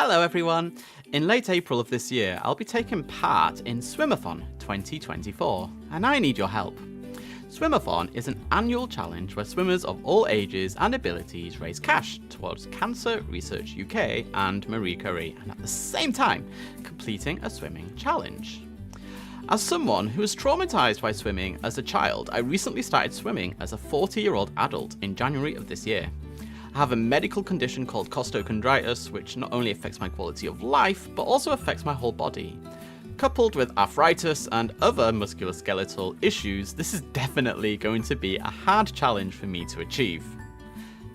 Hello everyone! In late April of this year, I'll be taking part in Swimathon 2024, and I need your help. Swimathon is an annual challenge where swimmers of all ages and abilities raise cash towards Cancer Research UK and Marie Curie, and at the same time, completing a swimming challenge. As someone who was traumatised by swimming as a child, I recently started swimming as a 40-year-old adult in January of this year. I have a medical condition called costochondritis, which not only affects my quality of life, but also affects my whole body. Coupled with arthritis and other musculoskeletal issues, this is definitely going to be a hard challenge for me to achieve.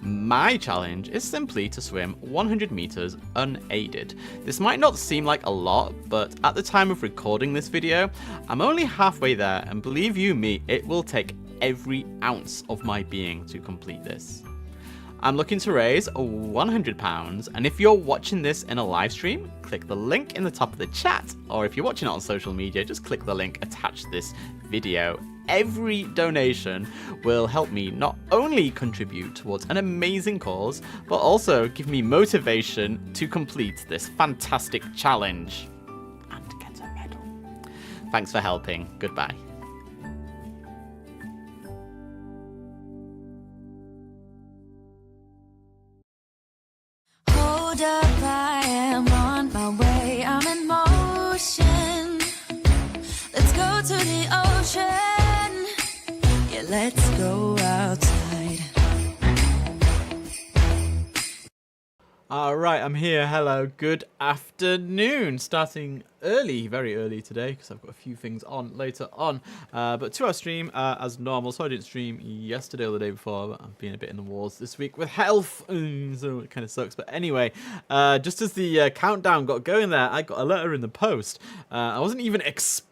My challenge is simply to swim 100 meters unaided. This might not seem like a lot, but at the time of recording this video, I'm only halfway there, and believe you me, it will take every ounce of my being to complete this. I'm looking to raise £100, and if you're watching this in a live stream, click the link in the top of the chat, or if you're watching it on social media, just click the link attached to this video. Every donation will help me not only contribute towards an amazing cause, but also give me motivation to complete this fantastic challenge and get a medal. Thanks for helping. Goodbye. Hold up, I am on my way, I'm in motion. Let's go to the ocean, yeah, let's go outside. Alright, I'm here. Hello, good afternoon. Starting early, very early today, because I've got a few things on later on. But 2 hour stream as normal, so I didn't stream yesterday or the day before, but I've been a bit in the wars this week with health, so it kind of sucks. But anyway, just as the countdown got going there, I got a letter in the post. I wasn't even expecting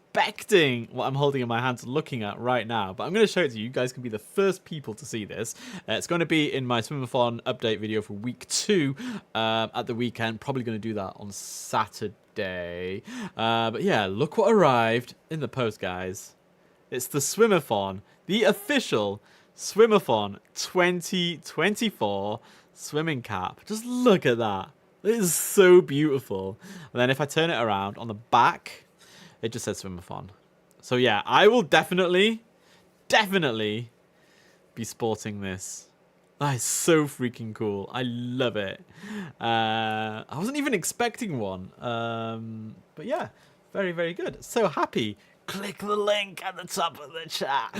what I'm holding in my hands looking at right now, but I'm going to show it to you. You guys can be the first people to see this. It's going to be in my Swimathon update video for week 2 at the weekend. Probably going to do that on Saturday. But yeah, look what arrived in the post, guys. It's the Swimathon, the official Swimathon 2024 swimming cap. Just look at that. It is so beautiful. And then if I turn it around on the back, it just says Swimathon. So yeah, I will definitely be sporting this. That is so freaking cool. I love it. I wasn't even expecting one. But yeah, very, very good. So happy. Click the link at the top of the chat.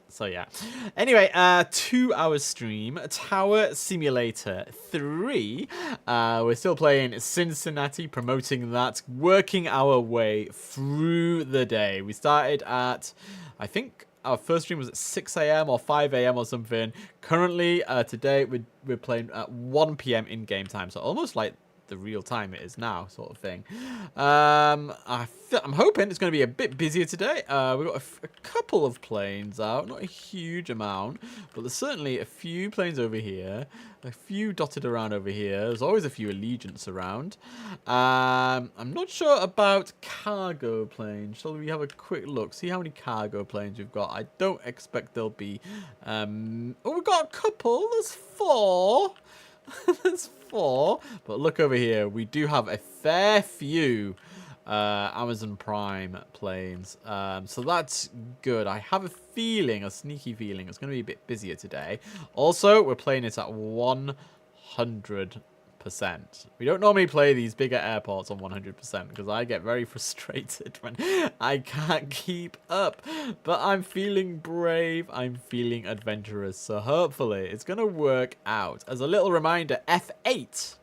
So yeah. Anyway, 2 hour stream, Tower Simulator 3. We're still playing Cincinnati, promoting that, working our way through the day. We started at, I think our first stream was at 6 AM or 5 AM or something. Currently, today we're playing at 1 PM in game time, so almost like the real time it is now, sort of thing. I'm hoping it's going to be a bit busier today. We've got a couple of planes out, not a huge amount, but there's certainly a few planes over here, a few dotted around over here. There's always a few Allegiants around. I'm not sure about cargo planes. Shall we have a quick look, see how many cargo planes we've got? I don't expect there'll be oh, we've got a couple. There's 4. There's 4, but look over here. We do have a fair few Amazon Prime planes, so that's good. I have a feeling, a sneaky feeling, it's going to be a bit busier today. Also, we're playing it at 100%. We don't normally play these bigger airports on 100% because I get very frustrated when I can't keep up. But I'm feeling brave, I'm feeling adventurous, so hopefully it's going to work out. As a little reminder, F8.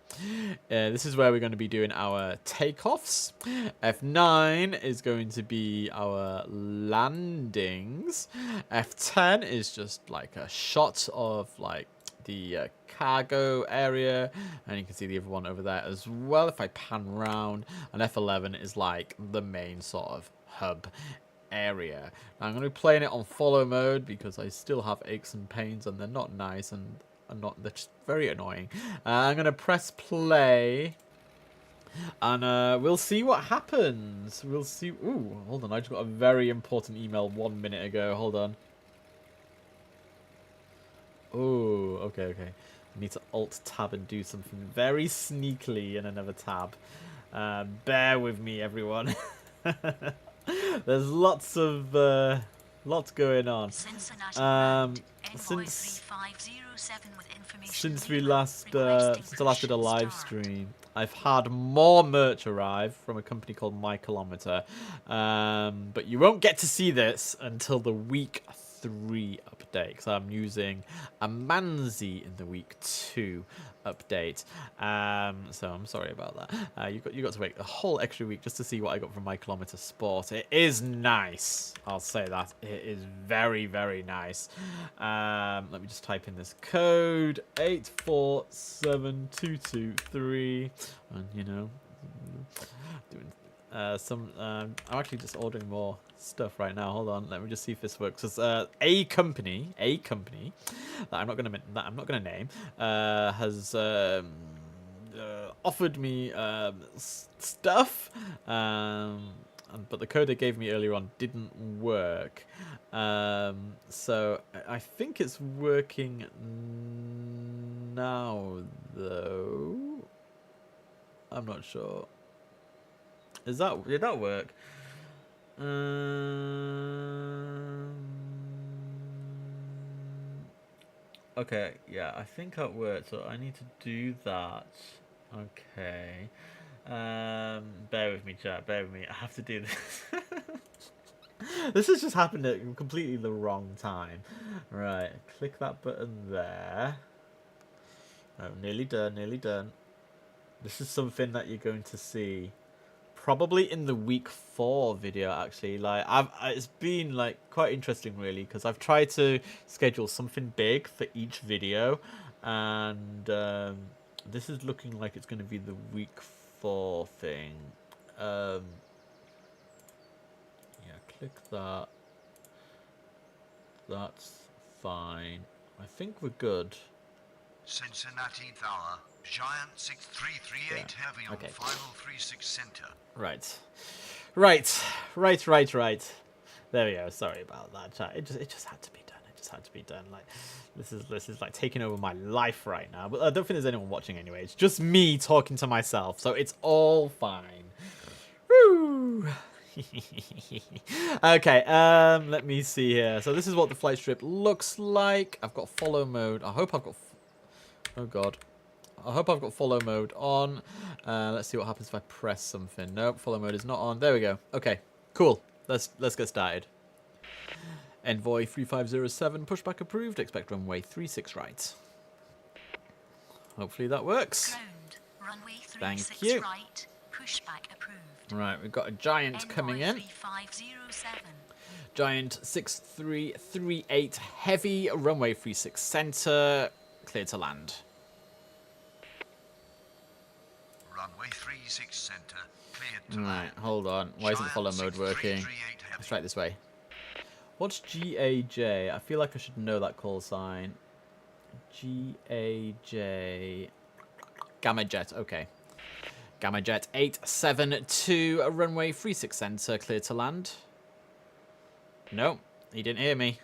This is where we're going to be doing our takeoffs. F9 is going to be our landings. F10 is just like a shot of like the cargo area, and you can see the other one over there as well if I pan round, and F11 is like the main sort of hub area. Now I'm going to be playing it on follow mode because I still have aches and pains and they're not nice and they're just very annoying. I'm going to press play and we'll see what happens. We'll see. Ooh, hold on, I just got a very important email 1 minute ago. Hold on. Oh, okay. I need to Alt-Tab and do something very sneakily in another tab. Bear with me, everyone. There's lots going on. Since I last did a live stream, I've had more merch arrive from a company called My Kilometer, but you won't get to see this until the week 3 update, because I'm using a Manzi in the week 2 update. So I'm sorry about that. You got to wait a whole extra week just to see what I got from My Kilometer Sport. It is nice. I'll say that. It is very, very nice. Let me just type in this code 847223, and you know, doing I'm actually just ordering more stuff right now. Hold on, let me just see if this works. Because a company that I'm not gonna name has offered me stuff, but the code they gave me earlier on didn't work. So I think it's working now, though. I'm not sure. Did that work? Okay, yeah, I think that worked. So I need to do that. Okay. Bear with me, chat. Bear with me. I have to do this. This has just happened at completely the wrong time. Right, click that button there. Oh, nearly done, nearly done. This is something that you're going to see probably in the week 4 video, actually. Like, it's been like quite interesting, really, because I've tried to schedule something big for each video, and this is looking like it's going to be the week 4 thing. Yeah, click that. That's fine. I think we're good. Cincinnati Tower, Giant 6338 heavy on final 36 center. Right. There we go. Sorry about that, chat. It just had to be done. It just had to be done. Like, this is like taking over my life right now. But I don't think there's anyone watching anyway. It's just me talking to myself, so it's all fine. Woo! Okay, let me see here. So this is what the flight strip looks like. I've got follow mode. I hope I've got... Oh god. I hope I've got follow mode on. Let's see what happens if I press something. Nope, follow mode is not on. There we go. Okay, cool. Let's get started. Envoy 3507, pushback approved. Expect runway 36 right. Hopefully that works. Runway 36 Thank you. Right, pushback approved. Right, we've got a Giant coming in. 3507. Giant 6338 heavy, runway 36 center, clear to land. Runway 36 center, cleared to Right, land. hold on. Why isn't follow mode working? Let's try it this way. What's GAJ? I feel like I should know that call sign. GAJ. Gamma Jet, okay. Gamma Jet 872, runway 36 center, clear to land. No, he didn't hear me.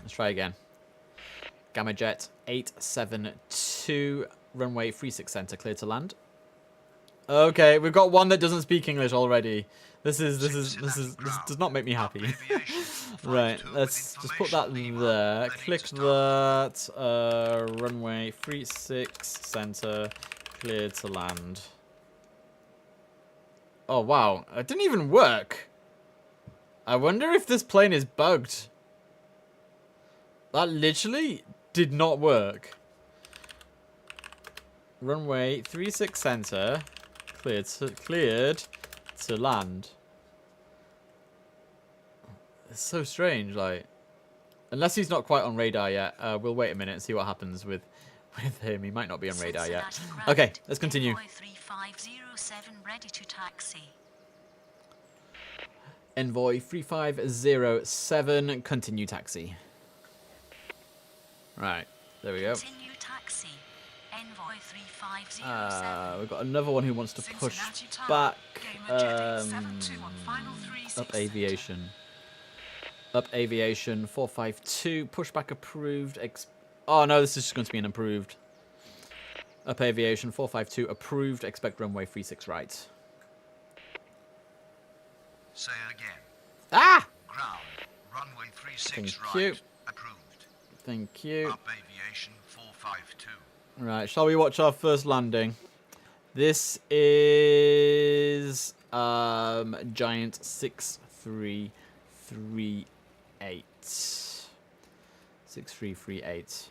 Let's try again. Gamma Jet 872, runway 36 center, clear to land. Okay, we've got one that doesn't speak English already. This does not make me happy. Right, let's just put that there. Click that. Runway 36 center, clear to land. Oh wow, it didn't even work. I wonder if this plane is bugged. That literally did not work. Runway 36 center, cleared to land. It's so strange, like, unless he's not quite on radar yet. We'll wait a minute and see what happens with him. He might not be on radar yet. Okay, let's continue. Envoy 3507 ready to taxi. Envoy 3507, continue taxi. Right, there we go. Continue taxi. Envoy 3507. We've got another one who wants to push back. Up aviation. Up aviation 452, pushback approved. Oh no, this is just going to be an improved. Up aviation 452 approved. Expect runway 36 right. Say again. Ah! Ground. Runway 36 Thank right. you. Approved. Thank you. Up aviation 452. Right, shall we watch our first landing? This is Giant 6338. 6338.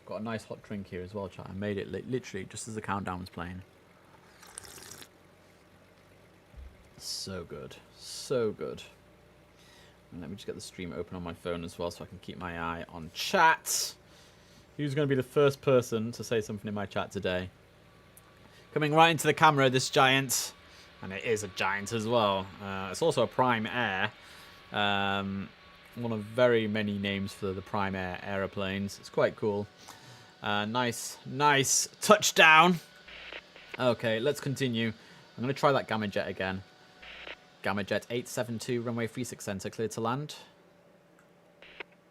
Got a nice hot drink here as well, chat. I made it literally just as the countdown was playing. So good. So good. And let me just get the stream open on my phone as well so I can keep my eye on chat. Who's going to be the first person to say something in my chat today? Coming right into the camera, this Giant. And it is a Giant as well. It's also a Prime Air. One of very many names for the Prime Air aeroplanes. It's quite cool. Nice touchdown. Okay, let's continue. I'm going to try that Gamma Jet again. Gamma Jet 872, runway 36 center, clear to land.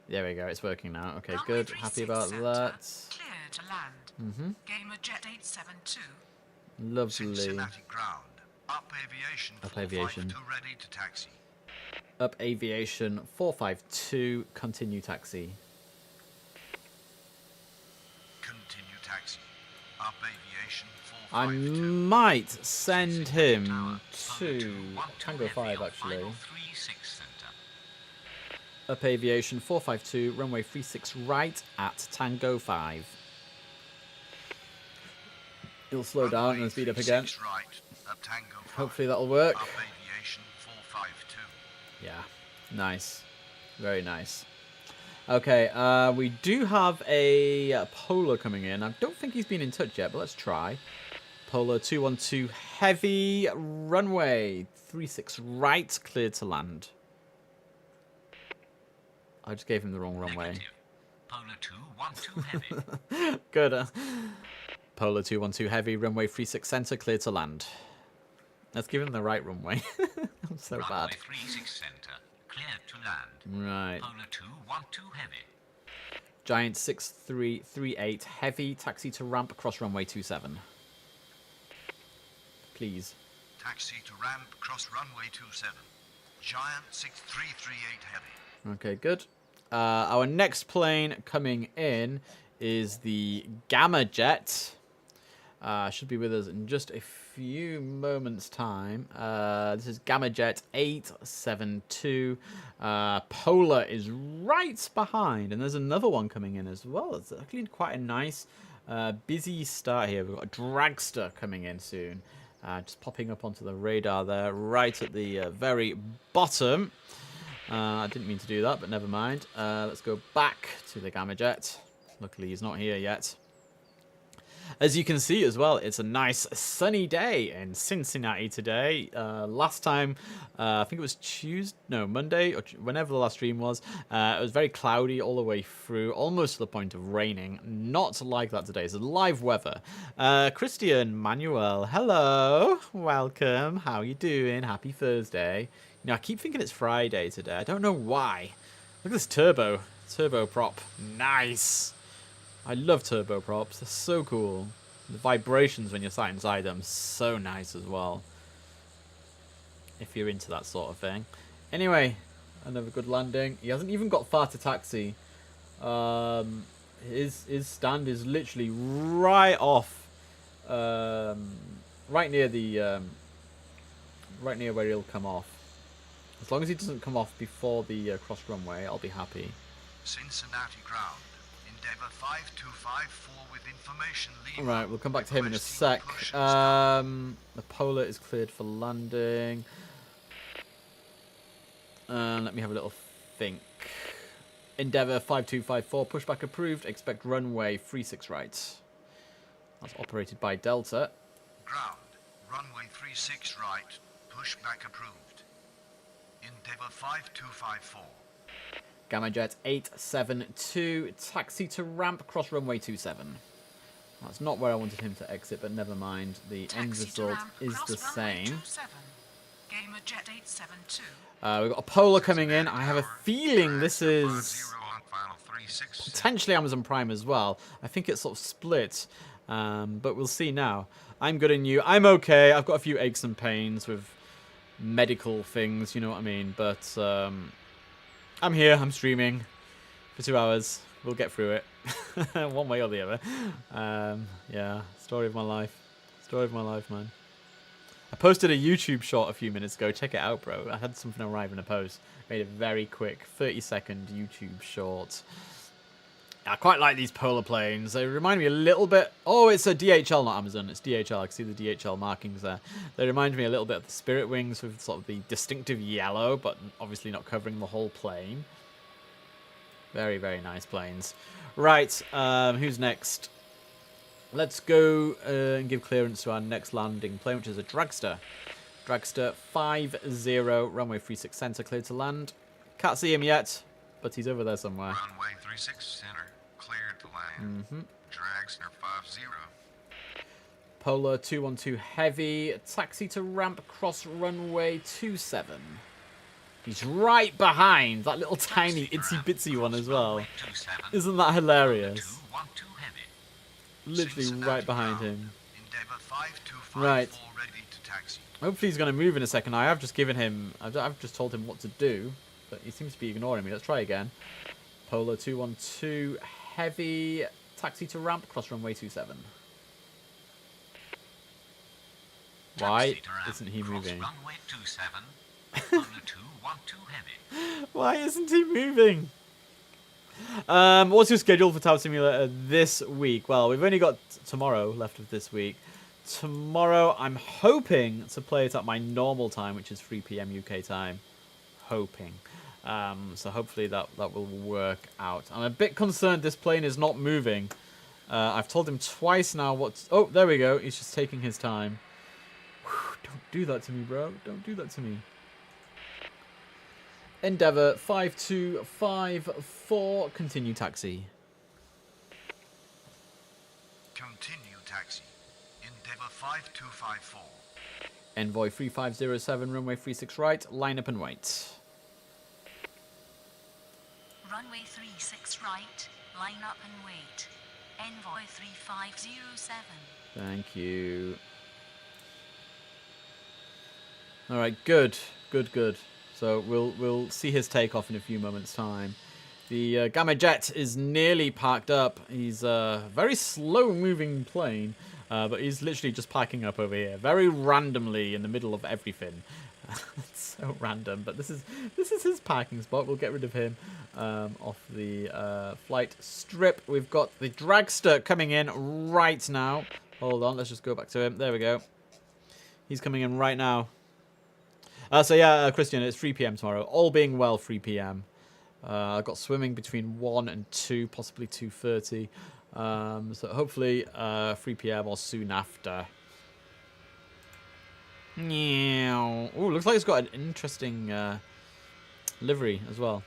There we go, it's working now. Okay, runway good. Happy about center, that. Clear to land. Gamma Jet 872. Lovely. Cincinnati ground. Up aviation. Up aviation. 452 ready to taxi. Up aviation 452, continue taxi. Continue taxi. Up aviation I 452. might send him to Tango 5 actually. Up aviation 452, runway 36 right at Tango 5. He'll slow down and speed up again. Right, up Tango 5. Hopefully that'll work. Up aviation 452. Yeah, nice. Very nice. Okay, we do have a Polar coming in. I don't think he's been in touch yet, but let's try. Polar 212 heavy, runway 36 right, cleared to land. I just gave him the wrong runway. Polar 212 heavy. Good. Polar 212 heavy, runway 36 center, clear to land. Let's give him the right runway. I'm so bad. Runway 36 center, clear to land. Right. Polar 212 heavy. Giant 6338 heavy, taxi to ramp, cross runway 27. Please. Taxi to ramp, cross runway 27. Giant 6338 heavy. Okay, good. Our next plane coming in is the Gamma Jet. Should be with us in just a few moments' time. This is Gamma Jet 872. Polar is right behind, and there's another one coming in as well. It's actually quite a nice, busy start here. We've got a dragster coming in soon. Just popping up onto the radar there, right at the very bottom. I didn't mean to do that, but never mind. Let's go back to the Gamma Jet. Luckily, he's not here yet. As you can see as well, it's a nice sunny day in Cincinnati today. Last time, I think it was Monday, or whenever the last stream was, it was very cloudy all the way through, almost to the point of raining. Not like that today. It's live weather. Christian, Manuel, hello. Welcome. How you doing? Happy Thursday. You know, I keep thinking it's Friday today. I don't know why. Look at this turbo prop. Nice. I love turboprops. They're so cool. The vibrations when you're sat inside them, so nice as well. If you're into that sort of thing. Anyway, another good landing. He hasn't even got far to taxi. His stand is literally right off, right near where he'll come off. As long as he doesn't come off before the cross runway, I'll be happy. Cincinnati ground. Endeavour 5254 with information. Alright, we'll come back to him in a sec. The Polar is cleared for landing. Let me have a little think. Endeavour 5254, pushback approved. Expect runway 36 right. That's operated by Delta. Ground. Runway 36 right. Pushback approved. Endeavour 5254. Gamma Jet 872, taxi to ramp, cross runway 27. That's not where I wanted him to exit, but never mind. The end result is the same. Gamma Jet 872. We've got a Polar coming in. I have a feeling this is 36. Potentially Amazon Prime as well. I think it's sort of split, but we'll see now. I'm good and you. I'm okay. I've got a few aches and pains with medical things, you know what I mean? But I'm here. I'm streaming for 2 hours. We'll get through it one way or the other. Yeah, story of my life. Story of my life, man. I posted a YouTube short a few minutes ago. Check it out, bro. I had something arrive in a post. Made a very quick 30-second YouTube short. I quite like these polar planes. They remind me a little bit... Oh, it's a DHL, not Amazon. It's DHL. I can see the DHL markings there. They remind me a little bit of the Spirit Wings with sort of the distinctive yellow, but obviously not covering the whole plane. Very, very nice planes. Right, who's next? Let's go and give clearance to our next landing plane, which is a dragster. Dragster 50, runway 36 center, cleared to land. Can't see him yet, but he's over there somewhere. Runway 36 center, cleared to land. Dragster 50. Polar 212 heavy, taxi to ramp, cross runway 27. He's right behind that little tiny itsy bitsy one as well. Isn't that hilarious? 212 heavy. Literally Cincinnati right behind ground. him. Endeavour 5254 Right. ready to taxi. Hopefully he's going to move in a second. I have just given him... I've just told him what to do, but he seems to be ignoring me. Let's try again. Polar 212 heavy, taxi to ramp, cross runway 27. Why Taxi to ramp, isn't he cross moving? runway 27. Polar 212 heavy. Why isn't he moving? What's your schedule for Tower Simulator this week? Well, we've only got tomorrow left of this week. Tomorrow, I'm hoping to play it at my normal time, which is 3 PM UK time. Hoping. So hopefully that will work out. I'm a bit concerned this plane is not moving. I've told him twice now what... Oh, there we go. He's just taking his time. Whew, don't do that to me, bro. Don't do that to me. Endeavour 5254, continue taxi. Continue taxi. Endeavour 5254. Envoy 3507, runway 36 right, line up and wait. Runway 36 right, line up and wait. Envoy 3507. Thank you. Alright, good. Good. So we'll see his takeoff in a few moments' time. The Gamma Jet is nearly parked up. He's a very slow-moving plane, but he's literally just parking up over here, very randomly in the middle of everything. It's so random, but this is his parking spot. We'll get rid of him off the flight strip. We've got the dragster coming in right now. Hold on, let's just go back to him. There we go. He's coming in right now. So yeah, Christian, it's 3 PM tomorrow. All being well, 3 PM. I've got swimming between 1 and 2, possibly 2:30. So hopefully 3 PM or soon after. Oh, looks like it's got an interesting livery as well.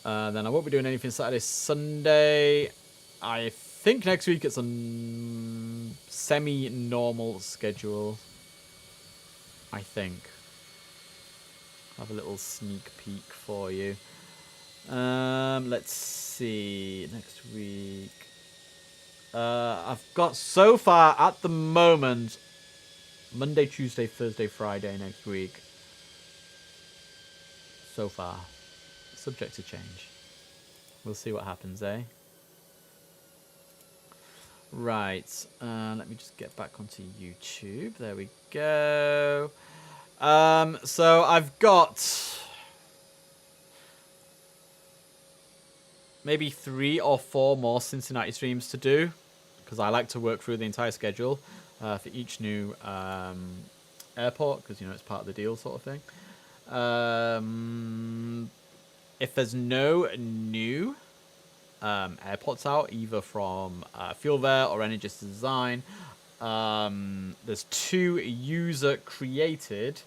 Then I won't be doing anything Saturday, Sunday. I think next week it's a semi-normal schedule. I think. I'll have a little sneak peek for you. Let's see. Next week. I've got so far at the moment Monday, Tuesday, Thursday, Friday next week. So far. Subject to change. We'll see what happens, eh? Right. Let me just get back onto YouTube. There we go. So I've got maybe 3 or 4 more Cincinnati streams to do, because I like to work through the entire schedule for each new airport, because, you know, it's part of the deal sort of thing. If there's no new airports out, either from Fuelware or Energous Design, there's 2 user-created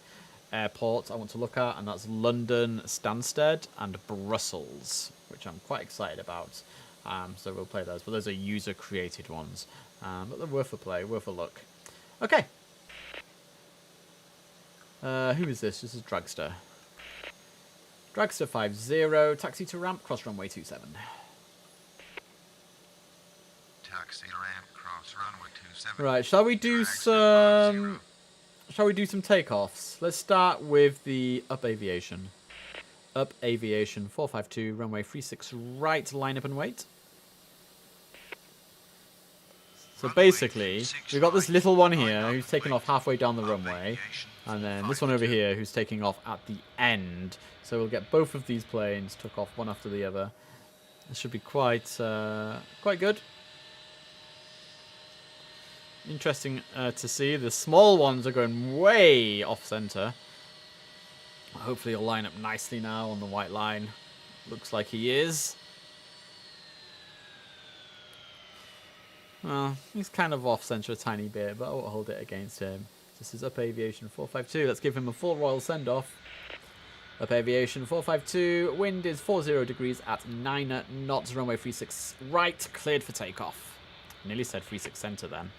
airports I want to look at, and that's London Stansted and Brussels, which I'm quite excited about. So we'll play those, but those are user-created ones. But they're worth a play, worth a look. Okay. Who is this? This is Dragster. Dragster 50, taxi to ramp, cross runway 27. Taxi ramp cross runway 27. Right, shall we do some takeoffs? Let's start with the up aviation. Up aviation 452, runway 36 right, line up and wait. So basically, we've got this little one here who's taking off halfway down the runway, and then this one over here who's taking off at the end. So we'll get both of these planes took off one after the other. This should be quite good. Interesting to see. The small ones are going way off center. Hopefully he'll line up nicely now on the white line. Looks like he is. Well, he's kind of off center a tiny bit, but I won't hold it against him. This is up aviation 452. Let's give him a full royal send off. Up aviation 452. Wind is 40 degrees at 9 knots. Runway 36 right, cleared for takeoff. Nearly said 36 center then.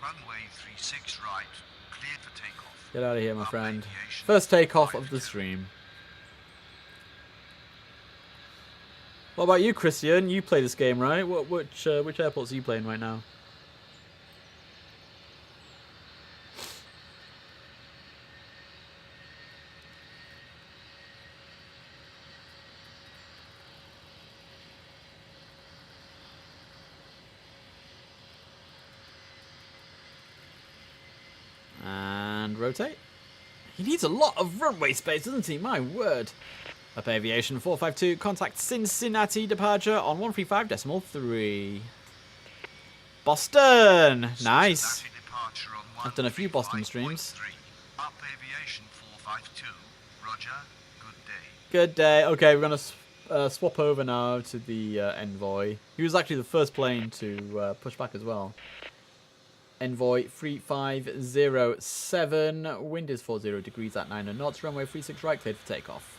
Runway 36 right, cleared for takeoff. Get out of here, my friend. First takeoff of the stream. What about you, Christian? You play this game, right? Which airports are you playing right now? And rotate. He needs a lot of runway space, doesn't he? My word. Up aviation 452, contact Cincinnati departure on 135.3. Boston! Nice. I've done a few Boston streams. Up aviation 452. Roger. Good day. Good day. Okay, we're going to swap over now to the Envoy. He was actually the first plane to push back as well. Envoy 3507. Wind is 40 degrees at 9 knots. Runway 36 right, cleared for takeoff.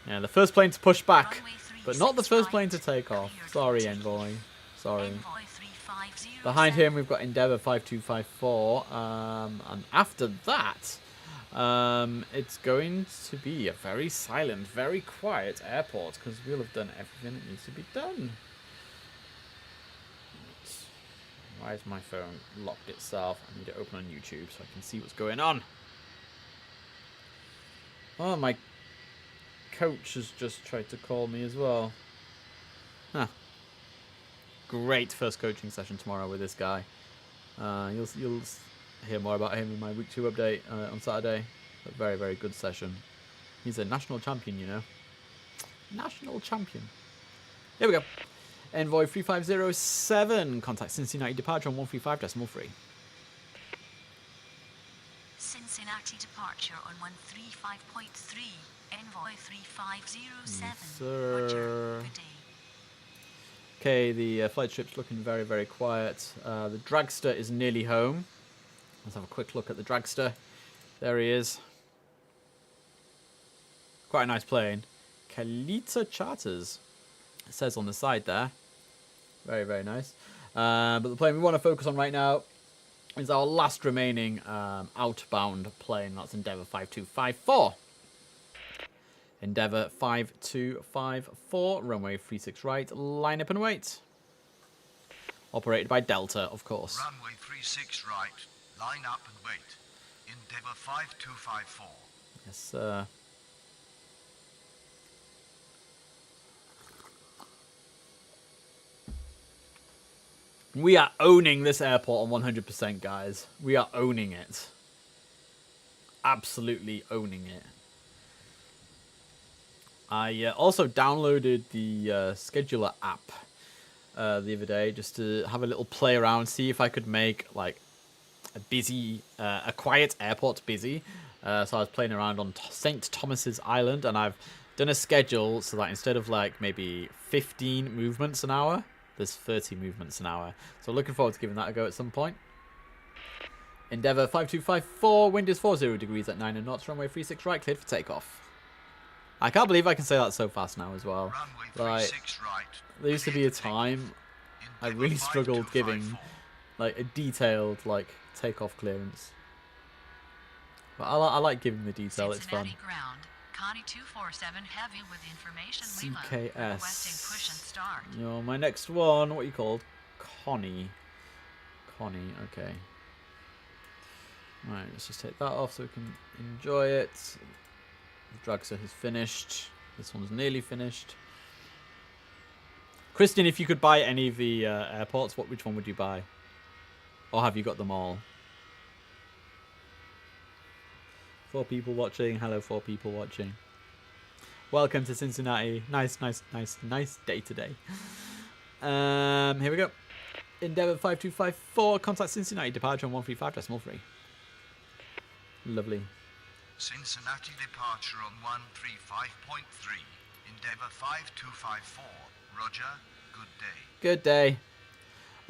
Yeah, the first plane to push back, but not the first plane to take off. Sorry, Envoy. Sorry. Behind him, we've got Endeavour 5254. And after that, it's going to be a very silent, very quiet airport because we'll have done everything that needs to be done. Why has my phone locked itself? I need to open on YouTube so I can see what's going on. Oh, my coach has just tried to call me as well. Huh. Great first coaching session tomorrow with this guy. You'll hear more about him in my week 2 update on Saturday. A very, very good session. He's a national champion, you know. National champion. Here we go. Envoy 3507. Contact Cincinnati departure on 135.3. Cincinnati departure on 135.3. Envoy 3507. Yes, sir. Roger. Good day. Okay, the flight strip's looking very, very quiet. The dragster is nearly home. Let's have a quick look at the dragster. There he is. Quite a nice plane. Kalita Charters. It says on the side there. Very, very nice. But the plane we want to focus on right now is our last remaining outbound plane. That's Endeavour 5254. Endeavour 5254, runway 36 right, line up and wait. Operated by Delta, of course. Runway 36 right, line up and wait. Endeavour 5254. Yes, sir. We are owning this airport on 100%, guys. We are owning it. Absolutely owning it. I also downloaded the scheduler app the other day just to have a little play around, see if I could make like a quiet airport busy. So I was playing around on St. Thomas's Island, and I've done a schedule so that instead of like maybe 15 movements an hour, there's 30 movements an hour. So looking forward to giving that a go at some point. Endeavour 5254, wind is 40 degrees at 9 knots, runway 36 right, cleared for takeoff. I can't believe I can say that so fast now as well. Like, there used to be a time I really struggled giving like a detailed like takeoff clearance. But I like giving the detail, it's fun. Cincinnati ground, Connie 247 heavy with information Lima. CKS. Requesting push and start. Yo, my next one, what are you called? Connie. Connie, okay. Right, let's just take that off so we can enjoy it. The dragster has finished. This one's nearly finished. Christian, if you could buy any of the airports, which one would you buy? Or have you got them all? 4 people watching. Hello, 4 people watching. Welcome to Cincinnati. Nice day today. Here we go. Endeavour 5254. Contact Cincinnati. Departure on 135.3. Lovely. Cincinnati departure on 135.3. Endeavour 5254. Roger. Good day. Good day.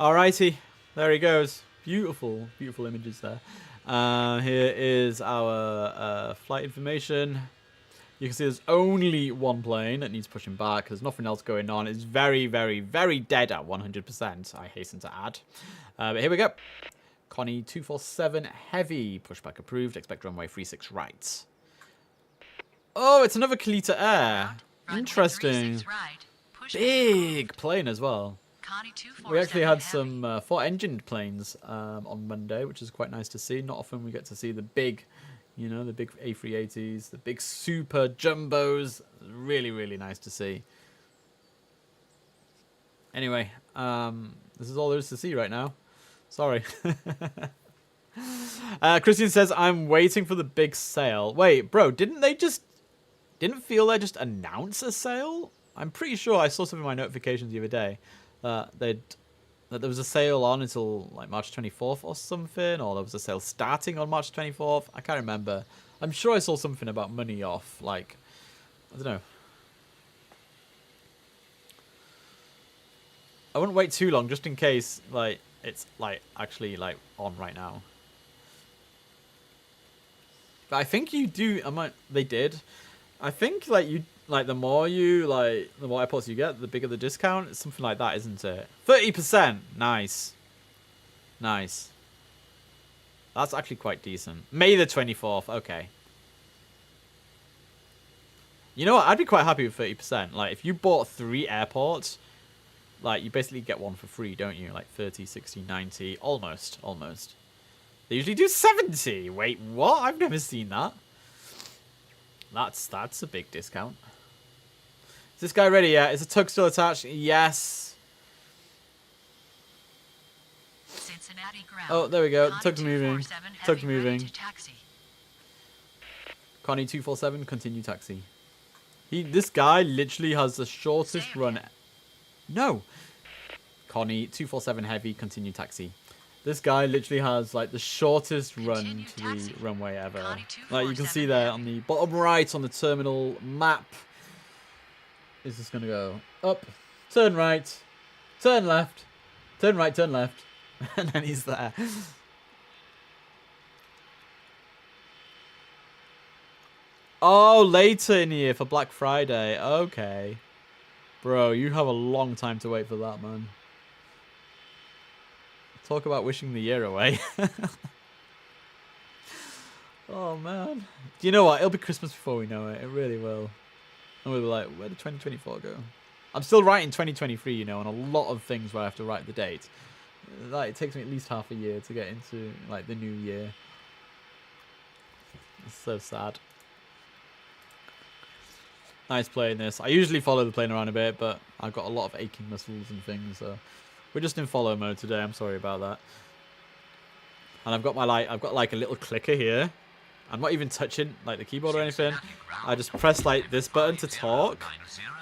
Alrighty. There he goes. Beautiful images there. Here is our flight information. You can see there's only one plane that needs pushing back. There's nothing else going on. It's very dead at 100%, I hasten to add. But here we go. Connie 247 heavy. Pushback approved. Expect runway 36 right. Oh, it's another Kalita Air. Interesting. Big plane as well. We actually had some 4-engined planes on Monday, which is quite nice to see. Not often we get to see the big, the big A380s, the big super jumbos. Really nice to see. Anyway, this is all there is to see right now. Sorry. Christian says, I'm waiting for the big sale. Wait, bro, didn't feel they just announce a sale? I'm pretty sure I saw something in my notifications the other day. That there was a sale on until like March 24th or something, or there was a sale starting on March 24th. I can't remember. I'm sure I saw something about money off. Like, I don't know. I wouldn't wait too long just in case like it's like actually like on right now. But I think you do. They did. I think like you. Like, the more airports you get, the bigger the discount. It's something like that, isn't it? 30%. Nice. Nice. That's actually quite decent. May the 24th. Okay. You know what? I'd be quite happy with 30%. Like, if you bought 3 airports, like, you basically get one for free, don't you? Like, 30, 60, 90. Almost. They usually do 70. Wait, what? I've never seen that. That's a big discount. Is this guy ready yet? Is the tug still attached? Yes. Cincinnati ground. Oh, there we go. Connie Tug's moving. 247 Tug's heavy, ready moving. to taxi. Connie 247, continue taxi. This guy literally has the shortest run. No. Connie 247 heavy, continue taxi. This guy literally has like the shortest run to the runway ever. Like you can see there on the bottom right on the terminal map. Is this gonna go up, turn right, turn left, turn right, turn left, and then he's there. Oh, later in the year for Black Friday. Okay. Bro, you have a long time to wait for that, man. Talk about wishing the year away. Oh, man. Do you know what? It'll be Christmas before we know it. It really will. And we'll be like, where did 2024 go? I'm still writing 2023, you know, on a lot of things where I have to write the date. Like, it takes me at least half a year to get into, like, the new year. It's so sad. Nice playing this. I usually follow the plane around a bit, but I've got a lot of aching muscles and things, so we're just in follow mode today. I'm sorry about that. And I've got like a little clicker here. I'm not even touching like the keyboard or anything. I just press like this button to talk,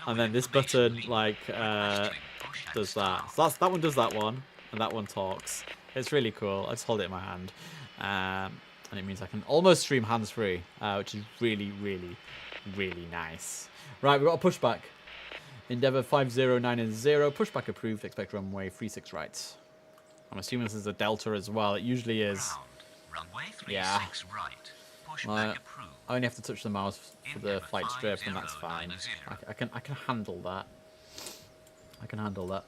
and then this button like does that. So that one does that one, and that one talks. It's really cool. I just hold it in my hand, and it means I can almost stream hands-free, which is really, really, really nice. Right, we've got a pushback. Endeavour 509 0. Pushback approved. Expect runway 36 right. I'm assuming this is a Delta as well. It usually is. Runway 36 Yeah. right. Pushback approved. I only have to touch the mouse for the flight strip, and that's fine. I can handle that. I can handle that.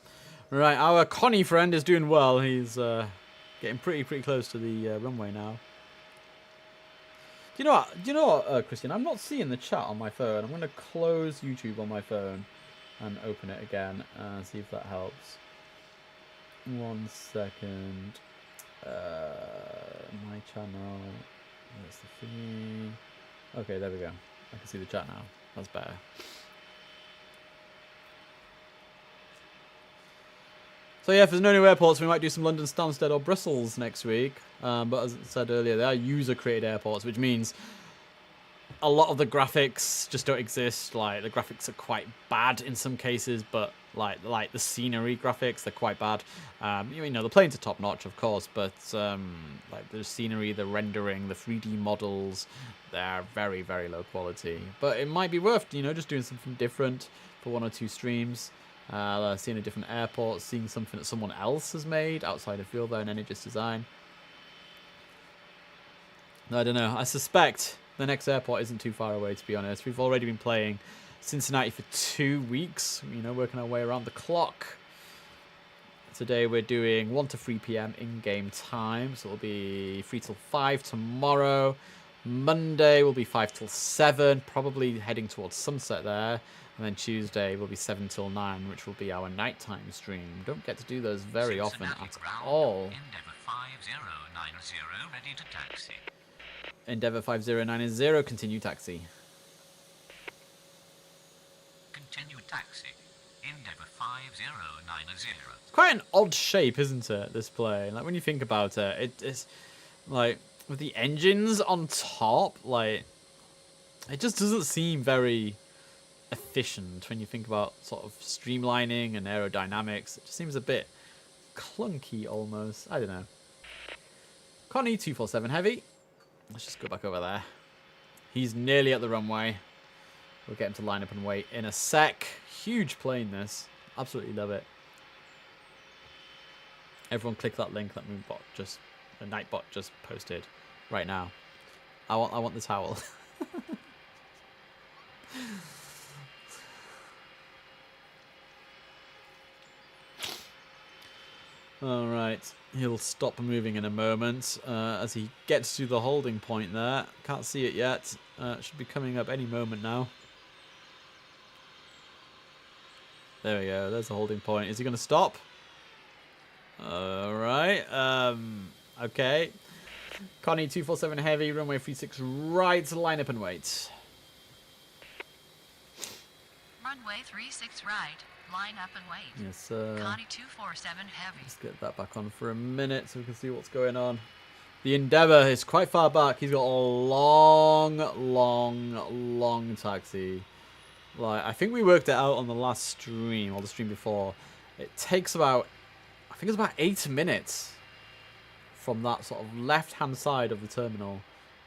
Right, our Connie friend is doing well. He's getting pretty close to the runway now. you know what? Do you know what, Christian? I'm not seeing the chat on my phone. I'm going to close YouTube on my phone and open it again and see if that helps. 1 second. My channel. That's the thingy. Okay, there we go. I can see the chat now. That's better. So yeah, if there's no new airports, we might do some London, Stansted or Brussels next week. But as I said earlier, they are user-created airports, which means a lot of the graphics just don't exist. Like, the graphics are quite bad in some cases, but like the scenery graphics, they're quite bad. You know, the planes are top-notch, of course, but like the scenery, the rendering, the 3D models, they're very, very low quality. But it might be worth, you know, just doing something different for 1 or 2 streams. Seeing a different airport, seeing something that someone else has made outside of Field and Energist Design. I don't know. I suspect the next airport isn't too far away, to be honest. We've already been playing Cincinnati for 2 weeks, you know, working our way around the clock. Today we're doing 1 to 3 p.m. in-game time, so it'll be 3 till 5 tomorrow. Monday will be 5 till 7, probably heading towards sunset there. And then Tuesday will be 7 till 9, which will be our nighttime stream. Don't get to do those very often at all. Endeavour 5090 ready to taxi. Endeavour 5090, continue taxi. Continue taxi. Endeavour 5090. It's quite an odd shape, isn't it, this plane? Like, when you think about it, it's like, with the engines on top, like, it just doesn't seem very efficient when you think about sort of streamlining and aerodynamics. It just seems a bit clunky almost. I don't know. Connie 247 heavy. Let's just go back over there. He's nearly at the runway. We'll get him to line up and wait in a sec. Huge plane this. Absolutely love it. Everyone click that link that Moonbot just, the Nightbot just posted right now. I want the towel. Alright, he'll stop moving in a moment as he gets to the holding point there. Can't see it yet. It should be coming up any moment now. There we go, there's the holding point. Is he going to stop? Alright, okay. Connie 247 heavy, runway 36 right, line up and wait. Runway 36 right. Line up and wait. Yes, sir. Connie 247 heavy. Let's get that back on for a minute so we can see what's going on. The Endeavour is quite far back. He's got a long taxi. Like, I think we worked it out on the last stream, or the stream before. It takes about, I think it's about 8 minutes from that sort of left-hand side of the terminal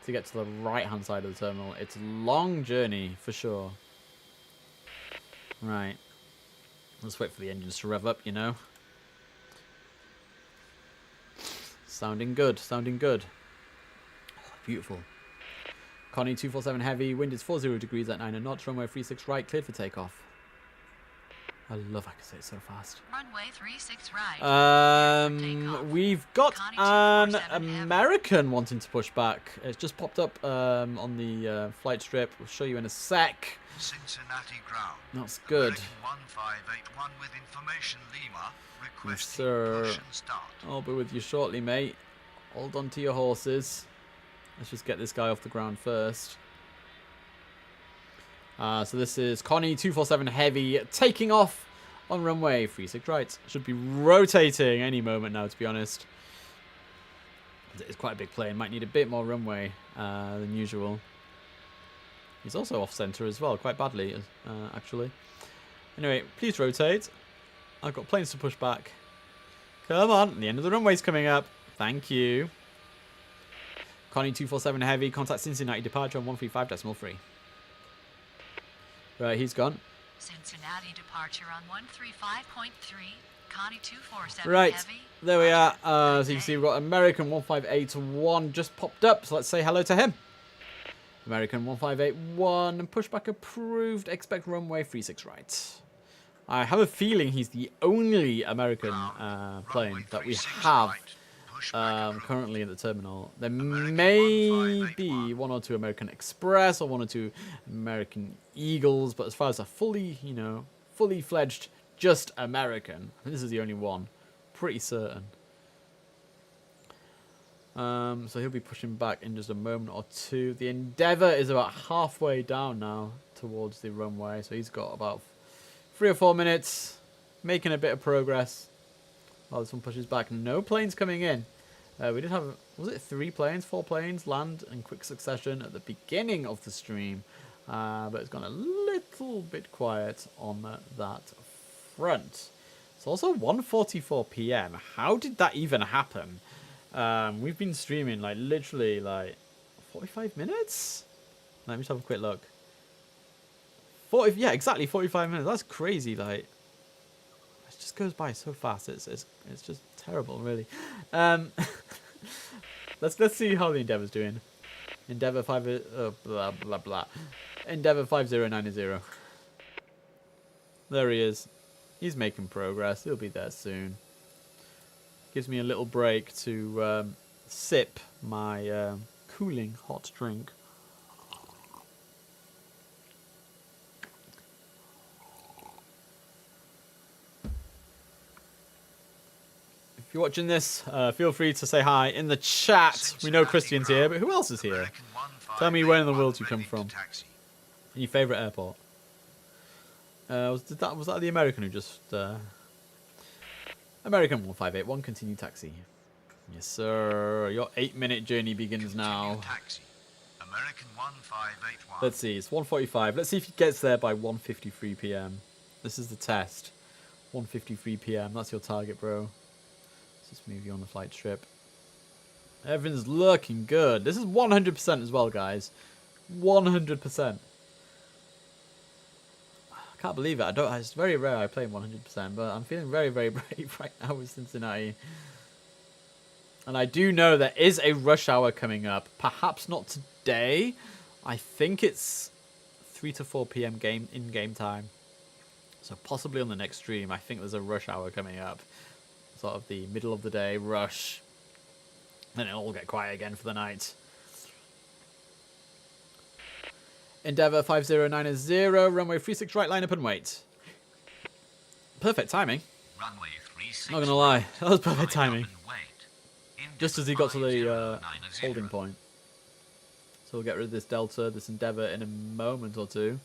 to get to the right-hand side of the terminal. It's a long journey, for sure. Right. Let's wait for the engines to rev up, you know. Sounding good, sounding good. Oh, beautiful. Connie 247 heavy, wind is 40 degrees at 9 knots, runway 36 right, cleared for takeoff. I love I can say it so fast. Runway 36 right. We've got Connie an 247 American wanting to push back. It's just popped up on the flight strip. We'll show you in a sec. Cincinnati ground. That's good. American 1581 with information Lima requesting Yes, sir. push and start. I'll be with you shortly, mate. Hold on to your horses. Let's just get this guy off the ground first. So this is Connie 247 heavy taking off on runway 36 right. Should be rotating any moment now, to be honest. It's quite a big plane. Might need a bit more runway than usual. He's also off center as well, quite badly, actually. Anyway, please rotate. I've got planes to push back. Come on, the end of the runway's coming up. Thank you. Connie 247 heavy, contact Cincinnati departure on 135.3. Right, he's gone. Cincinnati departure on 135.3. Connie 247 Right, heavy. there we are. So you can see we've got American 1581 just popped up. So let's say hello to him. American 1581, pushback approved. Expect runway 36 right. I have a feeling he's the only American plane that we have currently at the terminal. There may be 1 or 2 American Express or 1 or 2 American Eagles, but as far as a fully, you know, fully fledged just American, I think this is the only one. Pretty certain. So he'll be pushing back in just a moment or two. The Endeavour is about halfway down now towards the runway, so he's got about 3 or 4 minutes, making a bit of progress. While this one pushes back, no planes coming in. We did have, was it 3 planes, 4 planes land in quick succession at the beginning of the stream, but it's gone a little bit quiet on that front. It's also 1:44 p.m. How did that even happen? We've been streaming like literally like 45 minutes. Let me just have a quick look. 40, yeah, exactly 45 minutes. That's crazy. Like, it just goes by so fast. It's just terrible, really. Let's see how the Endeavour's doing. Endeavour 5090. There he is. He's making progress. He'll be there soon. Gives me a little break to sip my cooling hot drink. If you're watching this, feel free to say hi in the chat. We know Christian's here, but who else is here? Tell me where in the world you come from. Your favourite airport. Was that the American who just... American 1581, continue taxi. Yes, sir. Your 8-minute journey begins now. American 1581. Let's see, it's 1:45. Let's see if he gets there by 1:53 p.m. This is the test. 1:53 p.m. That's your target, bro. Let's just move you on the flight trip. Everything's looking good. This is 100% as well, guys. 100%. I can't believe it. It's very rare I play 100%, but I'm feeling very, very brave right now with Cincinnati. And I do know there is a rush hour coming up. Perhaps not today. I think it's 3 to 4 p.m. in-game time. So possibly on the next stream, I think there's a rush hour coming up. Sort of the middle of the day rush. Then it'll all get quiet again for the night. Endeavour 5090, runway 36 right, line up and wait. Perfect timing. Runway 36. Not gonna lie, that was perfect timing. Just as he got to the holding point. So we'll get rid of this Delta, this Endeavour in a moment or two.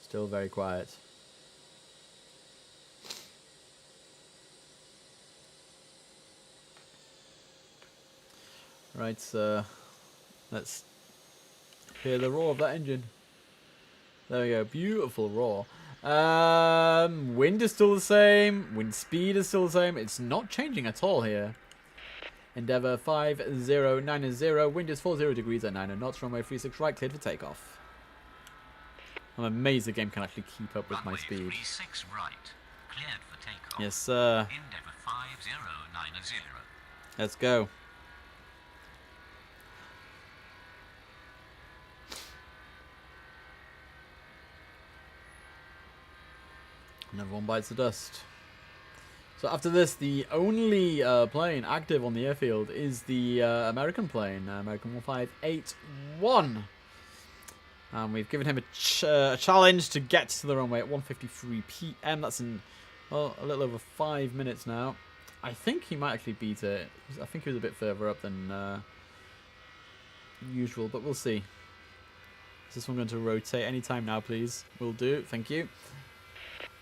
Still very quiet. Right, let's hear the roar of that engine. There we go, beautiful roar. Wind is still the same, wind speed is still the same. It's not changing at all here. Endeavour 5090, wind is 40 degrees at 90 knots, runway 36 right, cleared for takeoff. I'm amazed the game can actually keep up with my speed. 36 right, cleared for takeoff. Yes, sir. Endeavour 5090. Let's go. Another one bites the dust. So after this, the only plane active on the airfield is the American plane, American 1581. And we've given him a challenge to get to the runway at 1:53 p.m. That's in a little over 5 minutes now. I think he might actually beat it. I think he was a bit further up than usual, but we'll see. Is this one going to rotate anytime now, please? Will do. Thank you.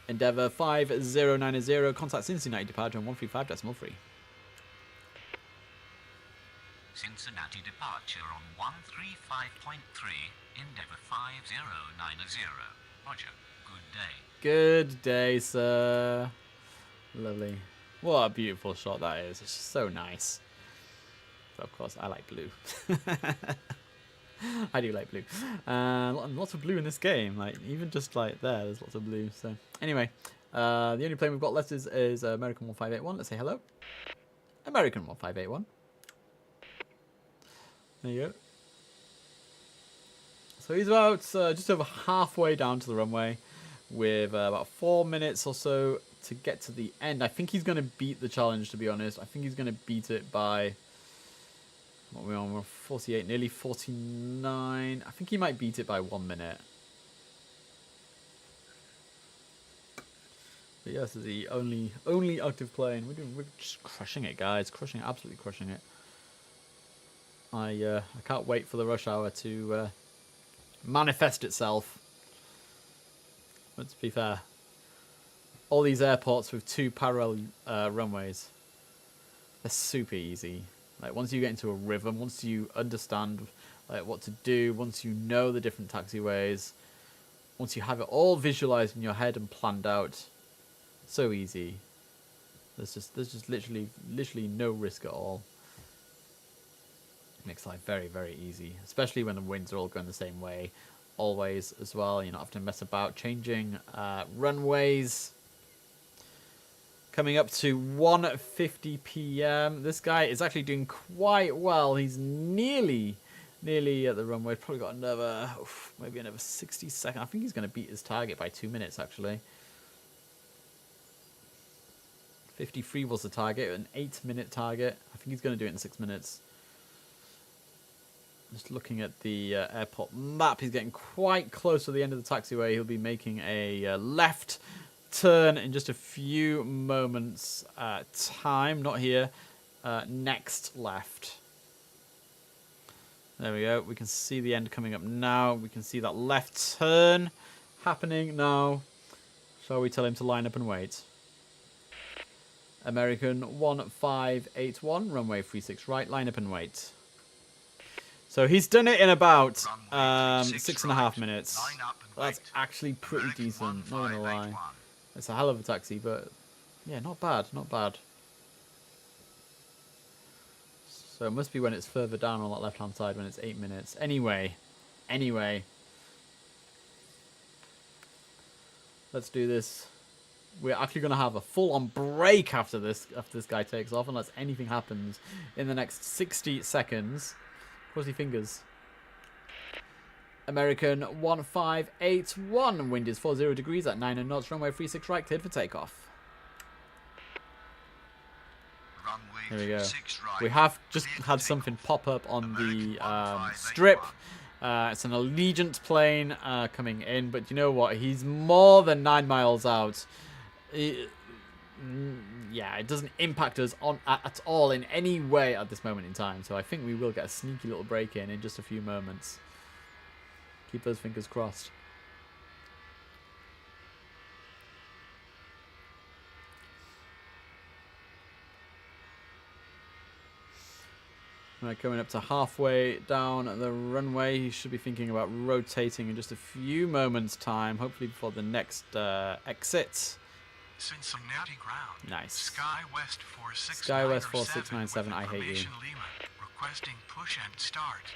Endeavour 5090, contact Cincinnati departure on 135.3. Cincinnati departure on 135.3, Endeavour 5090. Roger, good day. Good day, sir. Lovely. What a beautiful shot that is. It's just so nice. But of course, I like blue. I do like blue. Lots of blue in this game. Like even just like there's lots of blue. So anyway, the only plane we've got left is American 1581. Let's say hello. American 1581. There you go. So he's about just over halfway down to the runway. with about 4 minutes or so to get to the end. I think he's going to beat the challenge, to be honest. I think he's going to beat it by... What are we on? We're 48, nearly 49. I think he might beat it by 1 minute. But yes, this is the only active plane. We're just crushing it, guys. Crushing it, absolutely crushing it. I can't wait for the rush hour to manifest itself. But to be fair, all these airports with 2 parallel runways, they're super easy. Like once you get into a rhythm, once you understand like what to do, once you know the different taxiways, once you have it all visualized in your head and planned out, so easy. There's just literally no risk at all. Makes life very, very easy, especially when the winds are all going the same way, always as well. You're not having to mess about changing runways. Coming up to 1:50 p.m. This guy is actually doing quite well. He's nearly at the runway. Probably got another, maybe another 60 seconds. I think he's going to beat his target by 2 minutes, actually. 53 was the target, an 8-minute target. I think he's going to do it in 6 minutes. Just looking at the airport map, he's getting quite close to the end of the taxiway. He'll be making a left turn in just a few moments time. Not here. Next left. There we go. We can see the end coming up now. We can see that left turn happening now. Shall we tell him to line up and wait? American 1581, runway 36 right, line up and wait. So he's done it in about 6.5 minutes. That's actually pretty decent, not gonna lie. It's a hell of a taxi, but yeah, not bad, not bad. So it must be when it's further down on that left-hand side when it's 8 minutes. Anyway. Let's do this. We're actually going to have a full-on break after this guy takes off, unless anything happens in the next 60 seconds. Crossy fingers. American 1581. Wind is 40 degrees at 9 knots. Runway 36 right, cleared for takeoff. There we go. We have just had something pop up on the strip. It's an Allegiant plane coming in, but you know what? He's more than 9 miles out. Yeah, it doesn't impact us at all in any way at this moment in time. So I think we will get a sneaky little break in just a few moments. Keep those fingers crossed. Right, coming up to halfway down the runway. He should be thinking about rotating in just a few moments' time, hopefully before the next exit. Cincinnati ground. Nice. Sky West 4697. Sky West 4697, I hate you. Lima, requesting push and start.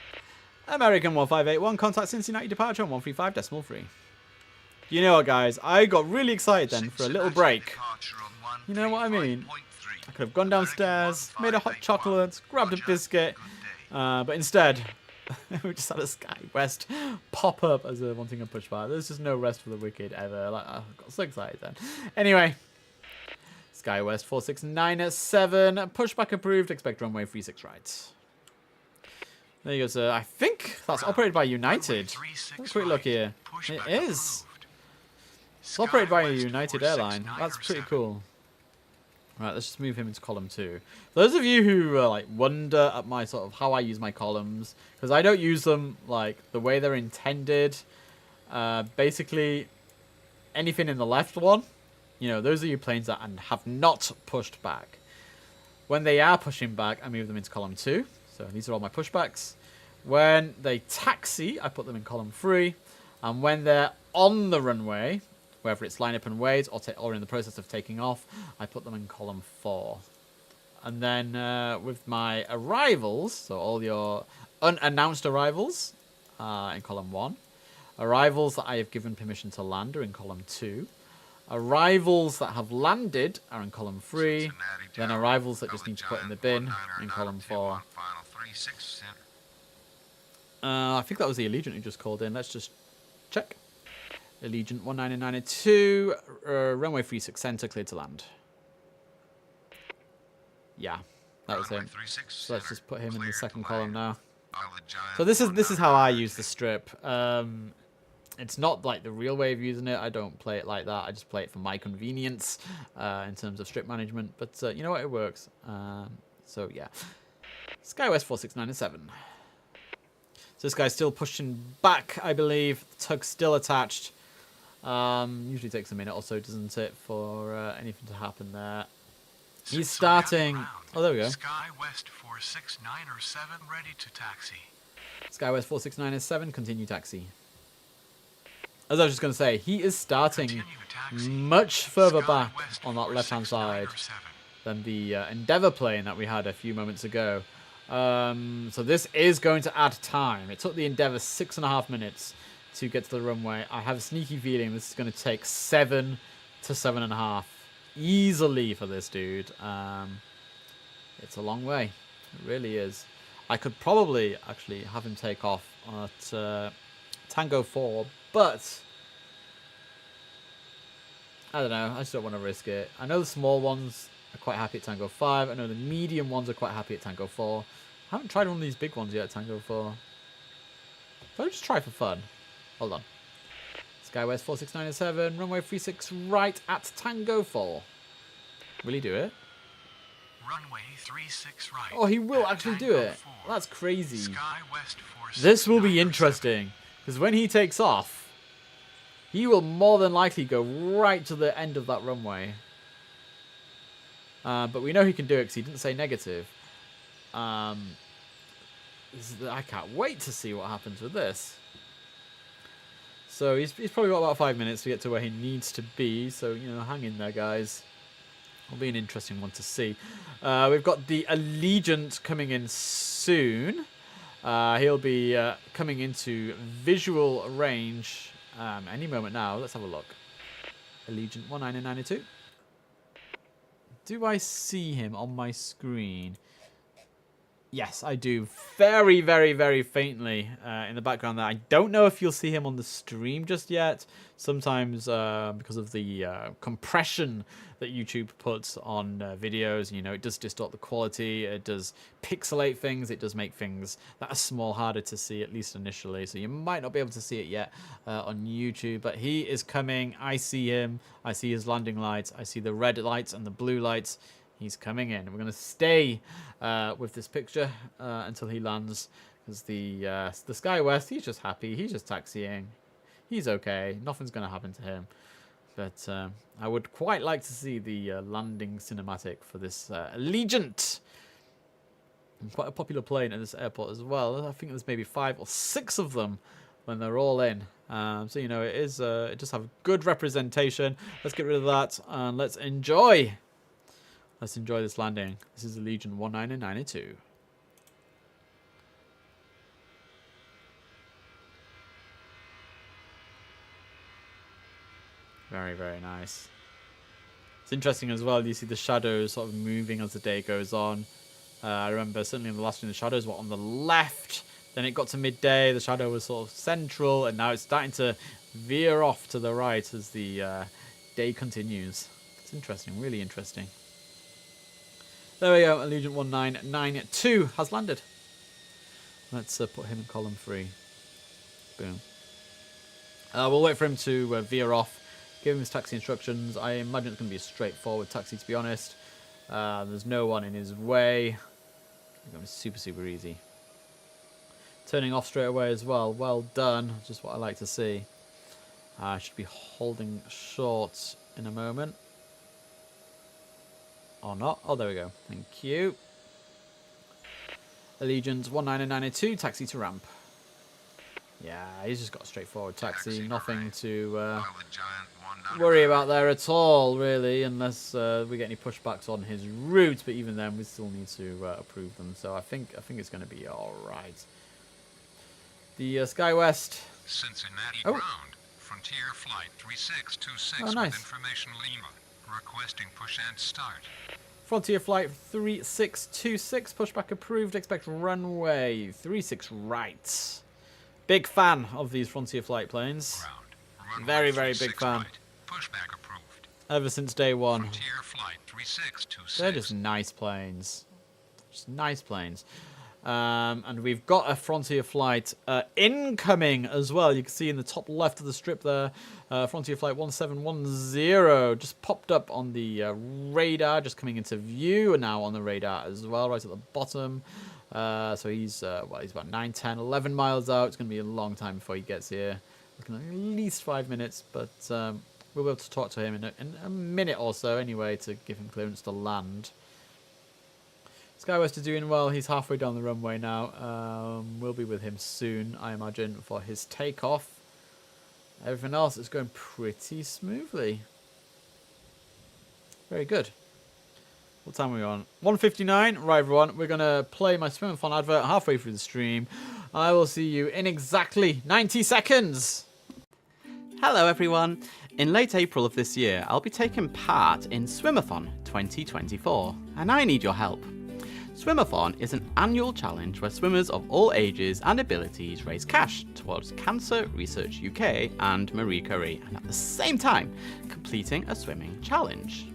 American 1581, contact Cincinnati departure on 135.3. You know what, guys? I got really excited then for a little break. You know what I mean? I could have gone downstairs, made a hot chocolate, grabbed a biscuit, but instead, we just had a Sky West pop up as wanting a push bar. There's just no rest for the wicked ever. Like, I got so excited then. Anyway, Sky West 4697, pushback approved. Expect runway 36 right. There you go, sir. I think that's operated by United. Have a quick look here. It is. It's operated by a United airline. That's pretty cool. Right, let's just move him into column 2. For those of you who like wonder at my sort of how I use my columns, because I don't use them like the way they're intended. Basically, anything in the left one, you know, those are your planes that have not pushed back. When they are pushing back, I move them into column 2. So these are all my pushbacks. When they taxi, I put them in column 3. And when they're on the runway, whether it's line up and wait or in the process of taking off, I put them in column 4. And then with my arrivals, so all your unannounced arrivals in column 1. Arrivals that I have given permission to land are in column 2. Arrivals that have landed are in column 3. Then arrivals that just need to put in the bin in column 4. I think that was the Allegiant who just called in. Let's just check. Allegiant 1992, runway 36 center, cleared to land. Yeah, that was him. So let's just put him in the second column now. So this is how I use the strip. It's not like the real way of using it. I don't play it like that. I just play it for my convenience in terms of strip management. But you know what? It works. So yeah. SkyWest 46997. So this guy's still pushing back, I believe. The tug's still attached. Usually takes a minute or so, doesn't it, for anything to happen there. He's starting... Oh, there we go. SkyWest 46907 ready to taxi. SkyWest 46997, continue taxi. As I was just going to say, he is starting much further back on that left-hand side than the Endeavour plane that we had a few moments ago. So this is going to add time. It took the Endeavour 6.5 minutes to get to the runway. I have a sneaky feeling this is going to take 7 to 7.5 easily for this dude. It's a long way. It really is. I could probably actually have him take off at Tango 4, but I don't know. I just don't want to risk it. I know the small ones are quite happy at Tango 5. I know the medium ones are quite happy at Tango 4. I haven't tried one of these big ones yet at Tango 4. But I'll just try for fun. Hold on. SkyWest 46907, runway 36 right at Tango 4. Will he do it? Runway 36 right. Oh, he will actually do it. 4. That's crazy. SkyWest This will be interesting, because when he takes off, he will more than likely go right to the end of that runway. But we know he can do it because he didn't say negative. I can't wait to see what happens with this. So he's probably got about 5 minutes to get to where he needs to be. So, you know, hang in there, guys. It'll be an interesting one to see. We've got the Allegiant coming in soon. He'll be coming into visual range any moment now. Let's have a look. Allegiant 1992. Do I see him on my screen? Yes, I do. Very, very, very faintly in the background there. I don't know if you'll see him on the stream just yet. Sometimes because of the compression that YouTube puts on videos, you know, it does distort the quality. It does pixelate things. It does make things that are small harder to see, at least initially. So you might not be able to see it yet on YouTube. But he is coming. I see him. I see his landing lights. I see the red lights and the blue lights. He's coming in. We're going to stay with this picture until he lands, because the SkyWest, he's just happy. He's just taxiing. He's okay. Nothing's going to happen to him. But I would quite like to see the landing cinematic for this Allegiant. And quite a popular plane at this airport as well. I think there's maybe 5 or 6 of them when they're all in. So, you know, it just have good representation. Let's get rid of that and let's enjoy. Let's enjoy this landing. This is Allegiant 1992. Very, very nice. It's interesting as well. You see the shadows sort of moving as the day goes on. I remember certainly in the last one, the shadows were on the left. Then it got to midday. The shadow was sort of central. And now it's starting to veer off to the right as the day continues. It's interesting. Really interesting. There we go, Allegiant 1992 has landed. Let's put him in column 3. Boom. We'll wait for him to veer off, give him his taxi instructions. I imagine it's going to be a straightforward taxi, to be honest. There's no one in his way. It's going to be super, super easy. Turning off straight away as well. Well done. Just what I like to see. I should be holding short in a moment. Or not. Oh, there we go. Thank you. Allegiant 1992, taxi to ramp. Yeah, he's just got a straightforward taxi. Nothing to worry about there at all, really, unless we get any pushbacks on his route. But even then, we still need to approve them. So I think it's going to be all right. The SkyWest. Cincinnati ground. Frontier flight 3626 nice. with information Lima. Requesting push and start. Frontier flight 3626, pushback approved. Expect runway 36 right. Big fan of these Frontier flight planes. Ground. runway Very, very 36 big fan. right. Pushback approved. Ever since day one. Frontier flight 3626. They're just nice planes. Just nice planes. And we've got a Frontier flight incoming as well. You can see in the top left of the strip there, Frontier flight 1710 just popped up on the radar, just coming into view, and now on the radar as well, right at the bottom. So he's about 9, 10, 11 miles out. It's going to be a long time before he gets here. Looking at least 5 minutes, but we'll be able to talk to him in a minute or so anyway to give him clearance to land. Skywest is doing well. He's halfway down the runway now. We'll be with him soon, I imagine, for his takeoff. Everything else is going pretty smoothly. Very good. What time are we on? 1:59. Right, everyone. We're going to play my Swimathon advert halfway through the stream. I will see you in exactly 90 seconds. Hello, everyone. In late April of this year, I'll be taking part in Swimathon 2024, and I need your help. Swimathon is an annual challenge where swimmers of all ages and abilities raise cash towards Cancer Research UK and Marie Curie, and at the same time completing a swimming challenge.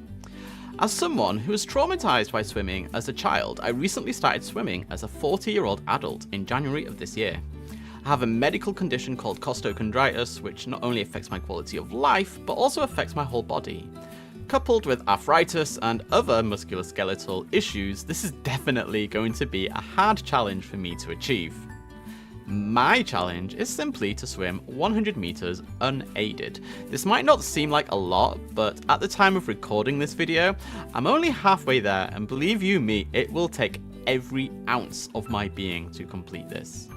As someone who was traumatized by swimming as a child, I recently started swimming as a 40-year-old adult in January of this year. I have a medical condition called costochondritis, which not only affects my quality of life, but also affects my whole body. Coupled with arthritis and other musculoskeletal issues, this is definitely going to be a hard challenge for me to achieve. My challenge is simply to swim 100 meters unaided. This might not seem like a lot, but at the time of recording this video, I'm only halfway there, and believe you me, it will take every ounce of my being to complete this.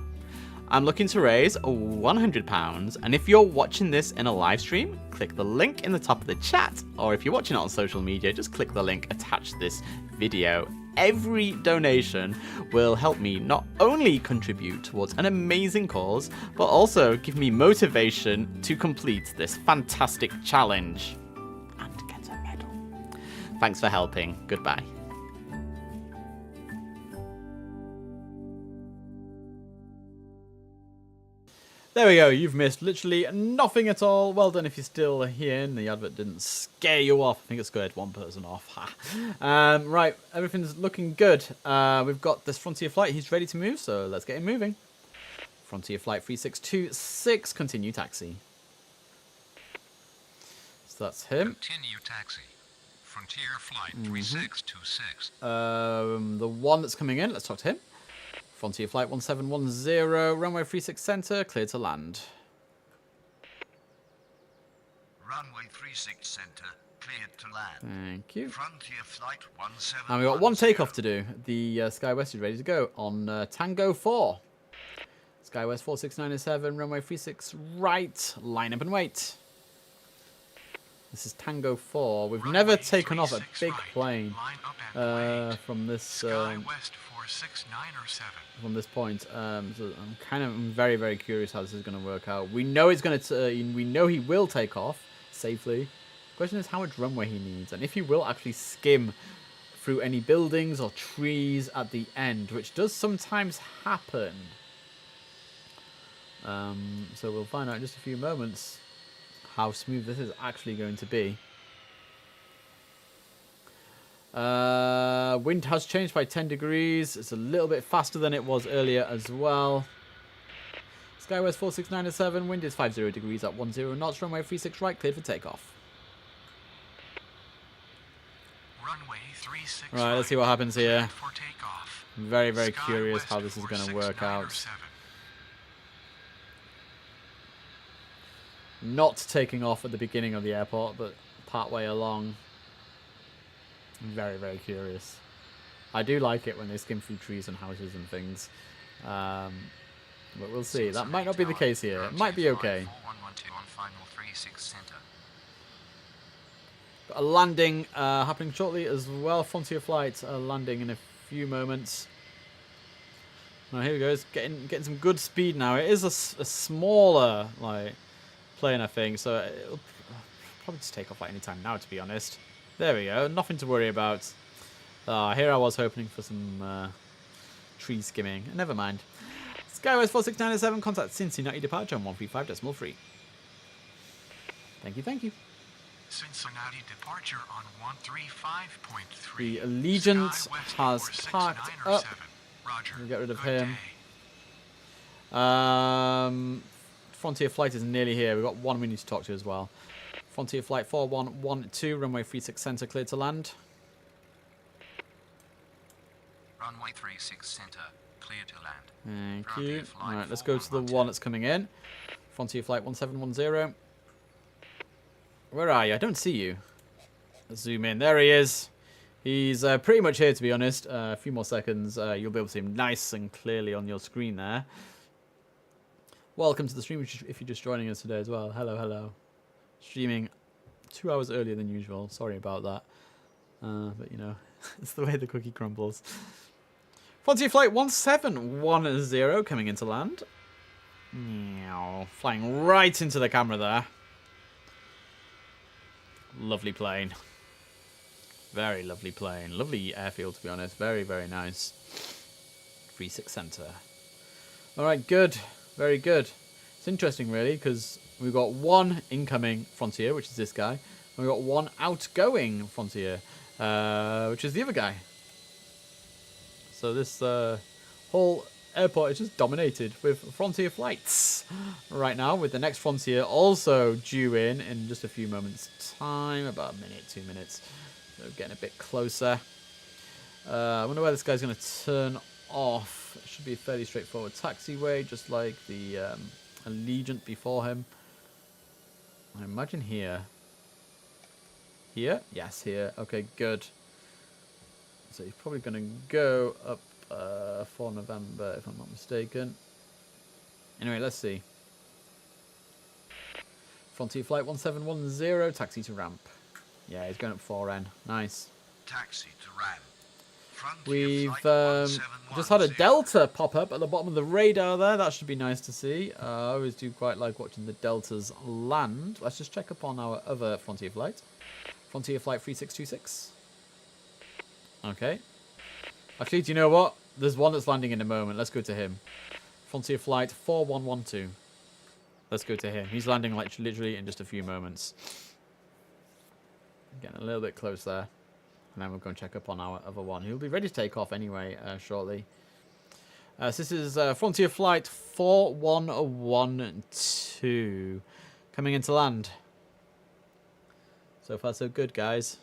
I'm looking to raise £100, and if you're watching this in a live stream, click the link in the top of the chat, or if you're watching it on social media, just click the link attached to this video. Every donation will help me not only contribute towards an amazing cause, but also give me motivation to complete this fantastic challenge and get a medal. Thanks for helping. Goodbye. There we go, you've missed literally nothing at all. Well done if you're still here and the advert didn't scare you off. I think it scared one person off. Right, everything's looking good. We've got this Frontier flight, he's ready to move, so let's get him moving. Frontier flight 3626, continue taxi. So that's him. Continue taxi. Frontier flight 3626. The one that's coming in, let's talk to him. Frontier flight 1710, runway 36 center, cleared to land. Runway 36 center, cleared to land. Thank you. Frontier flight 1710. And we've got one takeoff to do. The Skywest is ready to go on Tango 4. Skywest 46907, runway 36 right, line up and wait. This is Tango 4. We've never taken off a big plane from this from this point. So I'm very, very curious how this is going to work out. We know it's going to. We know he will take off safely. The question is how much runway he needs, and if he will actually skim through any buildings or trees at the end, which does sometimes happen. So we'll find out in just a few moments how smooth this is actually going to be. Wind has changed by 10 degrees. It's a little bit faster than it was earlier as well. Skywest 46907, wind is 50 degrees at 10 knots, runway 36 right, cleared for takeoff. Runway 36 right, let's see what happens here. for takeoff. I'm very, very curious how this is going to work out. Not taking off at the beginning of the airport, but partway along. I'm very, very curious. I do like it when they skim through trees and houses and things. But we'll see. That might not be the case here. It might be okay. Got a landing happening shortly as well. Frontier flight landing in a few moments. Now here we go. It's getting some good speed now. It is a smaller plane, I think, so it'll probably just take off at any time now, to be honest. There we go. Nothing to worry about. Here I was hoping for some tree skimming. Never mind. Skywest 46907, contact Cincinnati departure on 135.3. Thank you, thank you. Cincinnati departure on 135.3. The Allegiant Sky West has 46 parked 9 up. 7. Roger. We'll get rid of Good him. day. Frontier Flight is nearly here. We've got one we need to talk to as well. Frontier Flight 4112, runway 36 center, cleared to land. Runway 36 center, clear to land. Thank Frontier you. Flight Alright, let's go to the 4112. one that's coming in. Frontier Flight 1710. Where are you? I don't see you. Let's zoom in. There he is. He's pretty much here, to be honest. A few more seconds. You'll be able to see him nice and clearly on your screen there. Welcome to the stream if you're just joining us today as well. Hello, hello. Streaming 2 hours earlier than usual. Sorry about that. But, you know, it's the way the cookie crumbles. Frontier Flight 1710 coming into land. Meow. Flying right into the camera there. Lovely plane. Very lovely plane. Lovely airfield, to be honest. Very, very nice. 36 center. Alright, good. Very good. It's interesting, really, because we've got one incoming Frontier, which is this guy. And we've got one outgoing Frontier, which is the other guy. So this whole airport is just dominated with Frontier flights right now, with the next Frontier also due in just a few moments' time, about a minute, 2 minutes. So getting a bit closer. I wonder where this guy's going to turn off. It should be a fairly straightforward taxiway, just like the Allegiant before him. I imagine here. Here? Yes, here. Okay, good. So he's probably going to go up 4 November, if I'm not mistaken. Anyway, let's see. Frontier Flight 1710, taxi to ramp. Yeah, he's going up 4N. Nice. Taxi to ramp. Frontier We've Flight just had a 1710. Delta pop up at the bottom of the radar there. That should be nice to see. I always do quite like watching the Deltas land. Let's just check up on our other Frontier Flight. Frontier Flight 3626. Okay. Actually, do you know what? There's one that's landing in a moment. Let's go to him. Frontier Flight 4112. Let's go to him. He's landing like literally in just a few moments. Getting a little bit close there. And then we'll go and check up on our other one. He'll be ready to take off anyway shortly. So this is Frontier Flight 4112. Coming into land. So far so good, guys.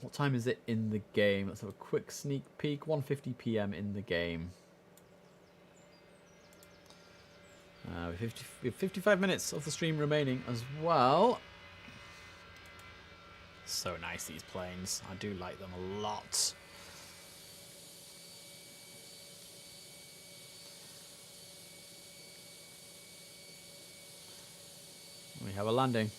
What time is it in the game? Let's have a quick sneak peek. 1:50 PM in the game. We have 55 minutes of the stream remaining as well. So nice, these planes. I do like them a lot. We have a landing.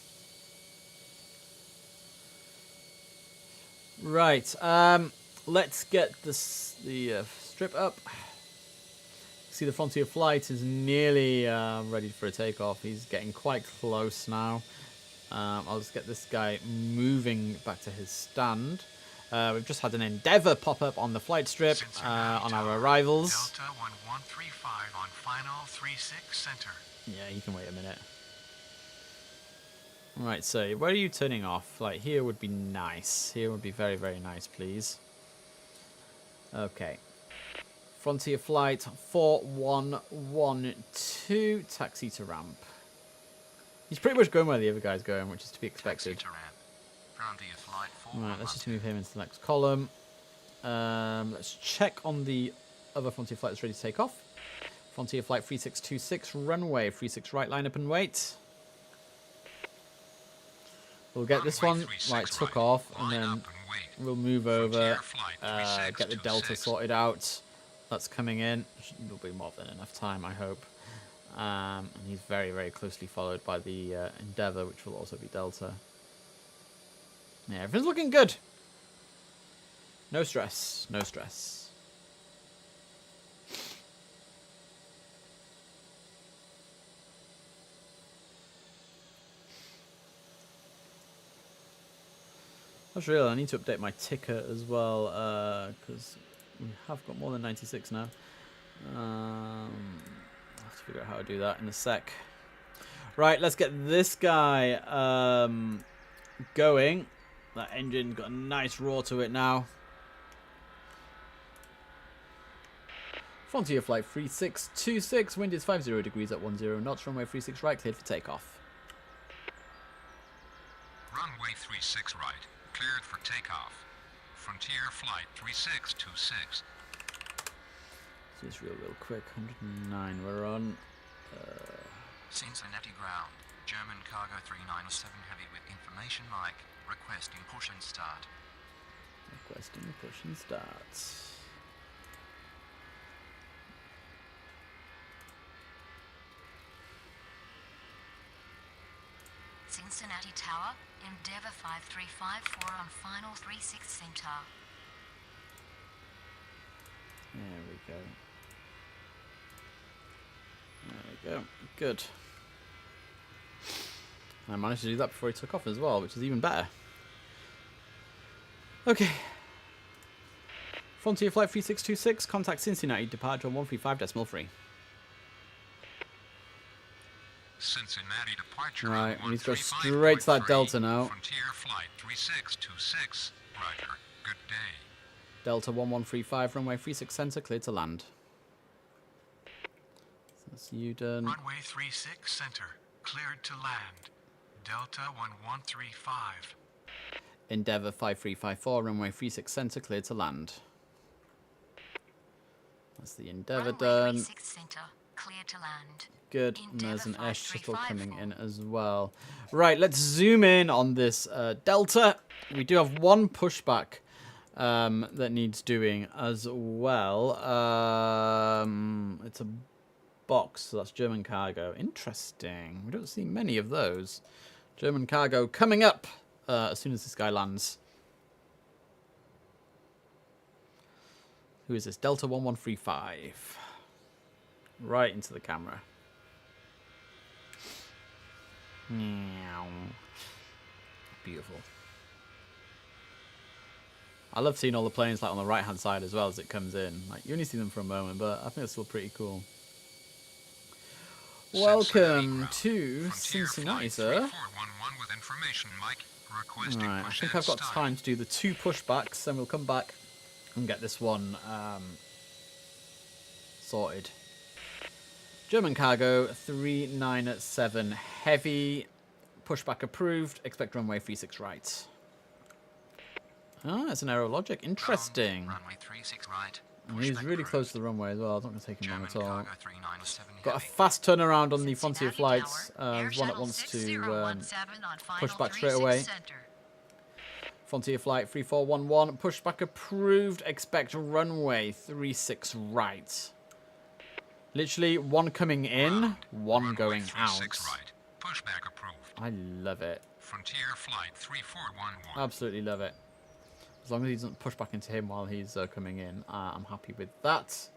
Right, let's get the strip up. See, the Frontier Flight is nearly ready for a takeoff. He's getting quite close now. I'll just get this guy moving back to his stand. We've just had an Endeavour pop up on the flight strip on our arrivals. Delta 1135 on final 36 center. Yeah, you can wait a minute. Right, so where are you turning off? Like, here would be nice. Here would be very, very nice, please. Okay. Frontier Flight 4112, taxi to ramp. He's pretty much going where the other guy's going, which is to be expected. Taxi to ramp. Frontier Flight Right, let's just 4112. move him into the next column. Let's check on the other Frontier Flight that's ready to take off. Frontier Flight 3626, runway 36 right, line up and wait. We'll get this one, right, took off, and then we'll move over, get the Delta sorted out. That's coming in. There'll be more than enough time, I hope. And he's very, very closely followed by the Endeavour, which will also be Delta. Yeah, everything's looking good. No stress, no stress. That's real. I need to update my ticker as well, because we have got more than 96 now. I'll have to figure out how to do that in a sec. Right, let's get this guy going. That engine got a nice roar to it now. Frontier flight 3626, wind is 50 degrees at 10 knots, runway 36 right, cleared for takeoff. Runway 36 right, cleared for takeoff. Frontier flight 3626. Just real quick, 109 we're on. Cincinnati ground. German cargo 397 heavy with information mic. Requesting push and start. Requesting push and start. Cincinnati Tower, Endeavour 5354 on final 36 center. There we go. There we go. Good. I managed to do that before he took off as well, which is even better. Okay. Frontier Flight 3626, contact Cincinnati, departure 135.3. Cincinnati departure. Right, we need to go straight to that Delta now. Frontier flight 3626. Roger. Good day. Delta 1135, runway 36 center, cleared to land. So that's you done. Runway 36 center, cleared to land. Delta 1135. Endeavour 5354, runway 36 center, cleared to land. That's the Endeavour done. 36 center, clear to land. Good, and Endeavour there's an air shuttle 5354. coming in as well. Right, let's zoom in on this Delta. We do have one pushback that needs doing as well. It's a box, so that's German cargo. Interesting. We don't see many of those. German cargo coming up as soon as this guy lands. Who is this? Delta 1135. Right into the camera. Meow. Beautiful. I love seeing all the planes like on the right hand side as well as it comes in. Like you only see them for a moment, but I think it's still pretty cool. Welcome to Cincinnati, sir. With information mic. Right, I think I've got time to do the two pushbacks, then we'll come back and get this one sorted. German cargo 397 heavy, pushback approved, expect runway 36 right. Ah, it's an aerologic, interesting. Runway 36 right. And he's really close to the runway as well, it's not going to take him long German at all. cargo 397 Got a heavy. fast turnaround on the Frontier Cincinnati flights. Tower, Air There's one that Shuttle wants to 6017 on final push back straight 36 away. center. Frontier flight 3411, pushback approved, expect runway 36 right. Literally one coming in, one Runway going 36 out. right. Pushback approved. I love it. Frontier flight 3411. Absolutely love it. As long as he doesn't push back into him while he's coming in, I'm happy with that.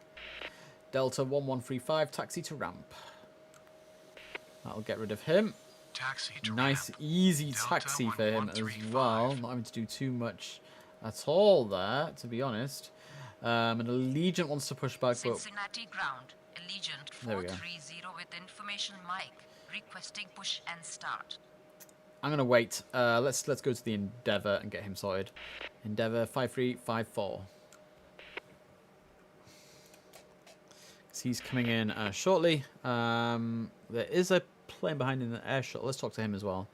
Delta 1135, taxi to ramp. That'll get rid of him. Taxi to Nice, ramp. Easy Delta taxi for him as 1135. well. Not having to do too much at all there, to be honest. And Allegiant wants to push back, but Cincinnati ground, Allegiant There we go. 430 with information mic. Requesting push and start. I'm gonna wait. Let's go to the Endeavour and get him sorted. Endeavour 5354. So he's coming in shortly. There is a plane behind in the air shuttle. Let's talk to him as well.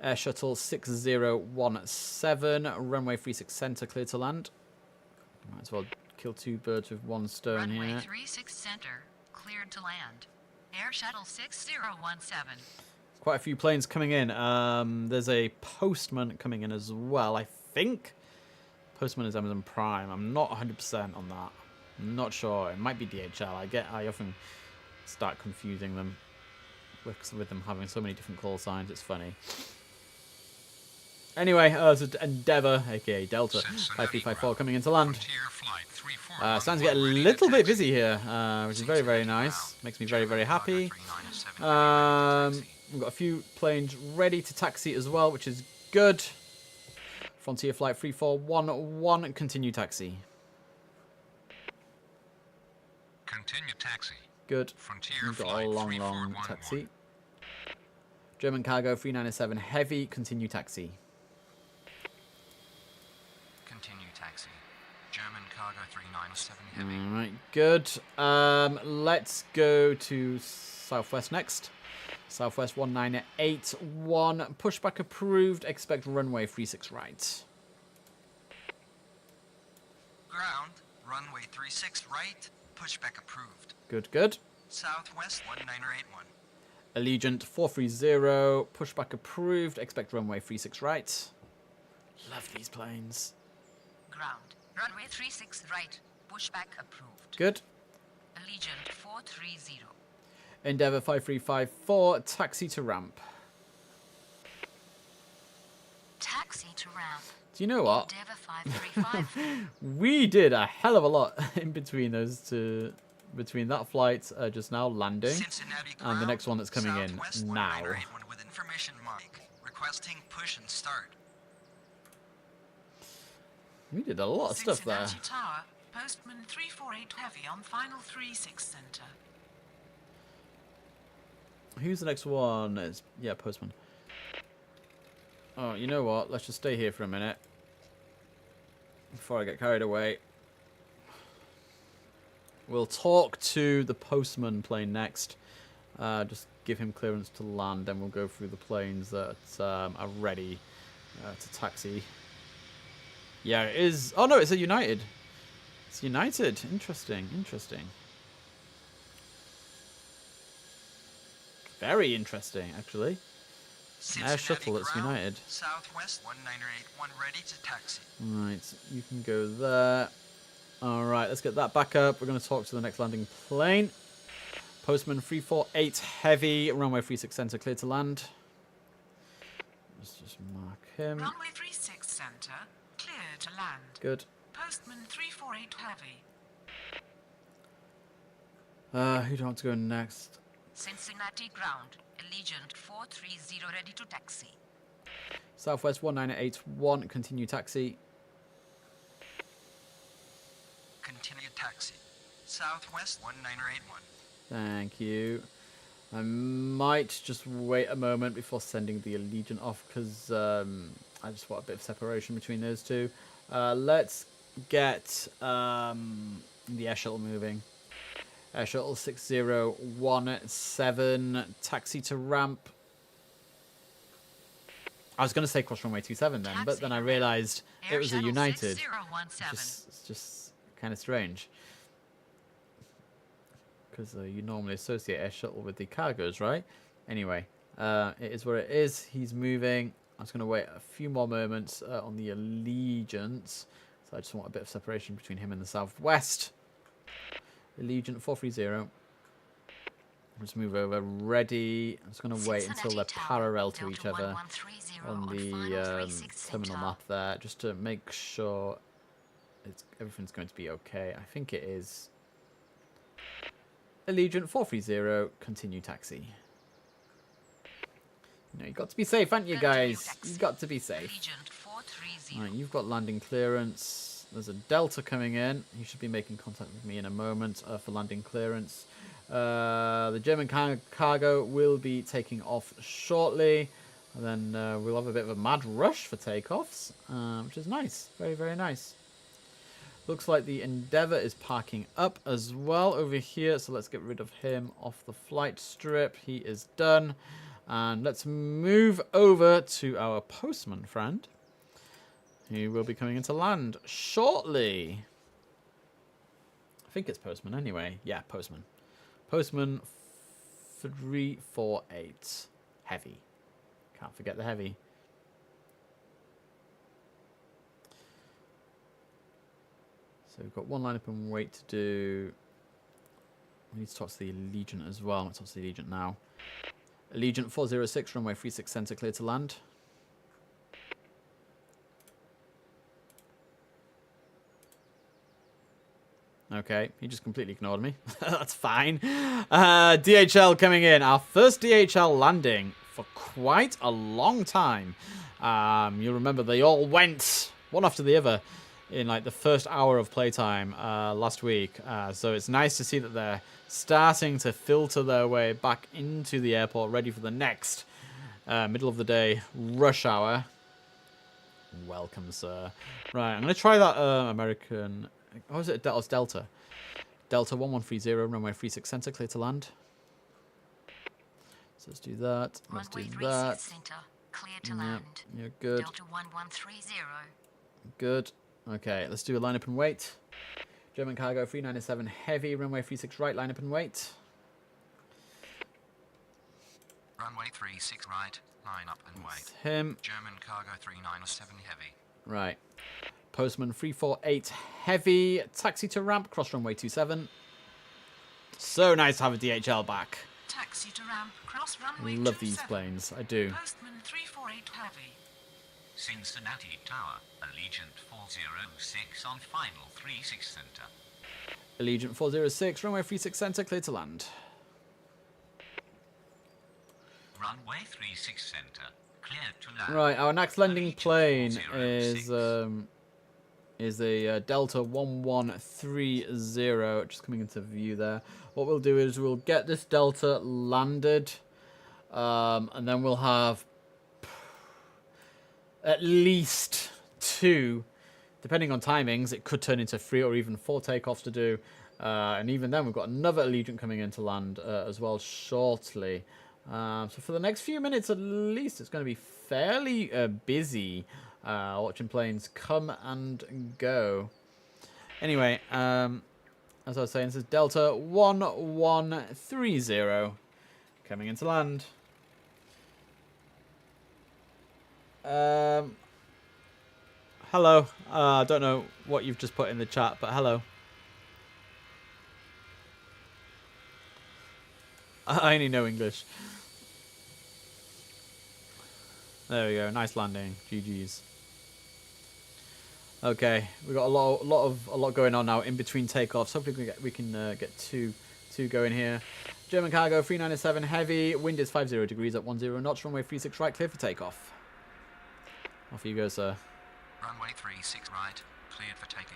Air shuttle 6017, runway 36 center, clear to land. Might as well kill two birds with one stone Runway here. 36 center, cleared to land. Air shuttle 6017. Quite a few planes coming in. There's a postman coming in as well, I think. Postman is Amazon Prime. I'm not 100% on that. I'm not sure. It might be DHL. I often start confusing them with them having so many different call signs. It's funny. Anyway, there's an Endeavour, aka Delta 5354, coming into land. Frontier flight 3411. Starting to get a little bit busy here, which is very, very nice. Makes me very, very happy. We've got a few planes ready to taxi as well, which is good. Frontier flight 3411, continue taxi. Continue taxi. Good. Frontier We've got a flight long 3411. taxi. German cargo 397 heavy. Continue taxi. Continue taxi. German cargo 397 heavy. All right, good. Let's go to Southwest next. Southwest 1981. Pushback approved. Expect runway 36 right. Ground, runway 36 right, pushback approved. Good, good. Southwest 1981. Allegiant 430. Pushback approved. Expect runway 36 right. Love these planes. Ground. Runway 36 right. Pushback approved. Good. Allegiant 430. Endeavour 5354. Taxi to ramp. Taxi to ramp. Do you know what? Endeavour 535. We did a hell of a lot in between those two. Between that flight just now landing Cincinnati and the ground, next one that's coming Southwest in now. 1981 with information mark. Requesting push and start. We did a lot of stuff there. Cincinnati Tower, Postman 348 heavy on final 36 center. Who's the next one? It's, yeah, Postman. Oh, you know what? Let's just stay here for a minute before I get carried away. We'll talk to the Postman plane next. Just give him clearance to land, then we'll go through the planes that are ready to taxi. Yeah, it is. Oh no, it's a United. It's United. Interesting, interesting. Very interesting, actually. Air shuttle that's ground, United. Southwest 1981 ready to taxi. Right, you can go there. Alright, let's get that back up. We're going to talk to the next landing plane. Postman 348 heavy, runway 36 center, clear to land. Let's just mark him. Runway 36 center, clear to land. Good. Postman 348 heavy. Who do I want to go next? Cincinnati ground. Allegiant 430 ready to taxi. Southwest 1981, continue taxi. Continue taxi. Southwest 1981. Thank you. I might just wait a moment before sending the Allegiant off because I just want a bit of separation between those two. Let's get the air shuttle moving. Air shuttle 6017, taxi to ramp. I was going to say cross runway 27 then, but then I realised it was a United. It's just kind of strange. Because you normally associate air shuttle with the cargoes, right? Anyway, it is what it is. He's moving. I was going to wait a few more moments on the Allegiance. So I just want a bit of separation between him and the Southwest. Allegiant 430. Let's move over. Ready. I'm just going to wait until they're parallel to each other on the terminal map there, just to make sure everything's going to be okay. I think it is. Allegiant 430, continue taxi. You know, you've got to be safe, haven't you, guys? You've got to be safe. Right, you've got landing clearance. There's a Delta coming in. You should be making contact with me in a moment for landing clearance. The German cargo will be taking off shortly. And then we'll have a bit of a mad rush for takeoffs, which is nice. Very, very nice. Looks like the Endeavour is parking up as well over here. So let's get rid of him off the flight strip. He is done. And let's move over to our Postman friend, who will be coming into land shortly. I think it's Postman anyway. Yeah, Postman. Postman 348. Heavy. Can't forget the heavy. So we've got one line up and wait to do. We need to talk to the Allegiant as well. Let's talk to the Allegiant now. Allegiant 406, runway 36 center, clear to land. Okay, he just completely ignored me. That's fine. DHL coming in. Our first DHL landing for quite a long time. You'll remember they all went one after the other in like the first hour of playtime last week. So it's nice to see that they're starting to filter their way back into the airport, ready for the next middle of the day rush hour. Welcome, sir. Right, I'm going to try that American... Oh, is it? It's Delta. Delta 1130, runway 36 center, clear to land. So let's do that. Let's do that. Center, clear to land. You're good. Delta 1130. Good. Okay, let's do a lineup and wait. German cargo 397 heavy, runway 36 right, lineup and wait. Runway 36 right, line up and That's wait. him. German cargo 397 heavy. Right. Postman 348 heavy, taxi to ramp, cross runway 27. So nice to have a DHL back. Taxi to ramp, cross runway Love these 27. planes, I do. Postman 348 heavy. Cincinnati Tower, Allegiant 406 on final 36 center. Allegiant 406, runway 36 center, clear to land. Runway 36 center, clear to land. Right, our next landing Allegiant plane 406. is a Delta 1130, just coming into view there. What we'll do is we'll get this Delta landed, and then we'll have at least 2, depending on timings, it could turn into 3 or even 4 takeoffs to do. And even then, we've got another Allegiant coming in to land as well shortly. So for the next few minutes at least, it's going to be fairly busy watching planes come and go. Anyway, as I was saying, this is Delta 1130 coming into land. Hello. I don't know what you've just put in the chat, but hello. I only know English. There we go. Nice landing. GG's. Okay, we got a lot going on now in between takeoffs. Hopefully we can get two going here. German cargo 397 heavy. Wind is 50 degrees at 10 knots. Runway 36 right, clear for takeoff. Off you go, sir. Runway 36 right, cleared for takeoff.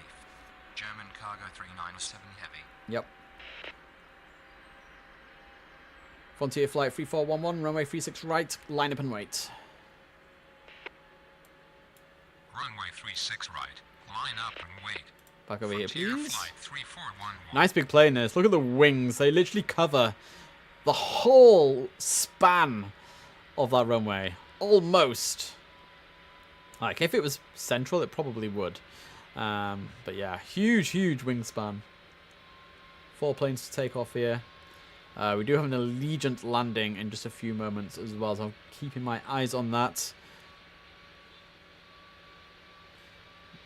German cargo 397 heavy. Yep. Frontier flight 3411, runway 36 right, line up and wait. Runway 36 right. Line up and wait. Back over here, Frontier please. Flight 3411. Nice big plane this. Look at the wings. They literally cover the whole span of that runway. Almost. Like, if it was central, it probably would. But yeah, huge wingspan. 4 planes to take off here. We do have an Allegiant landing in just a few moments as well, so I'm keeping my eyes on that.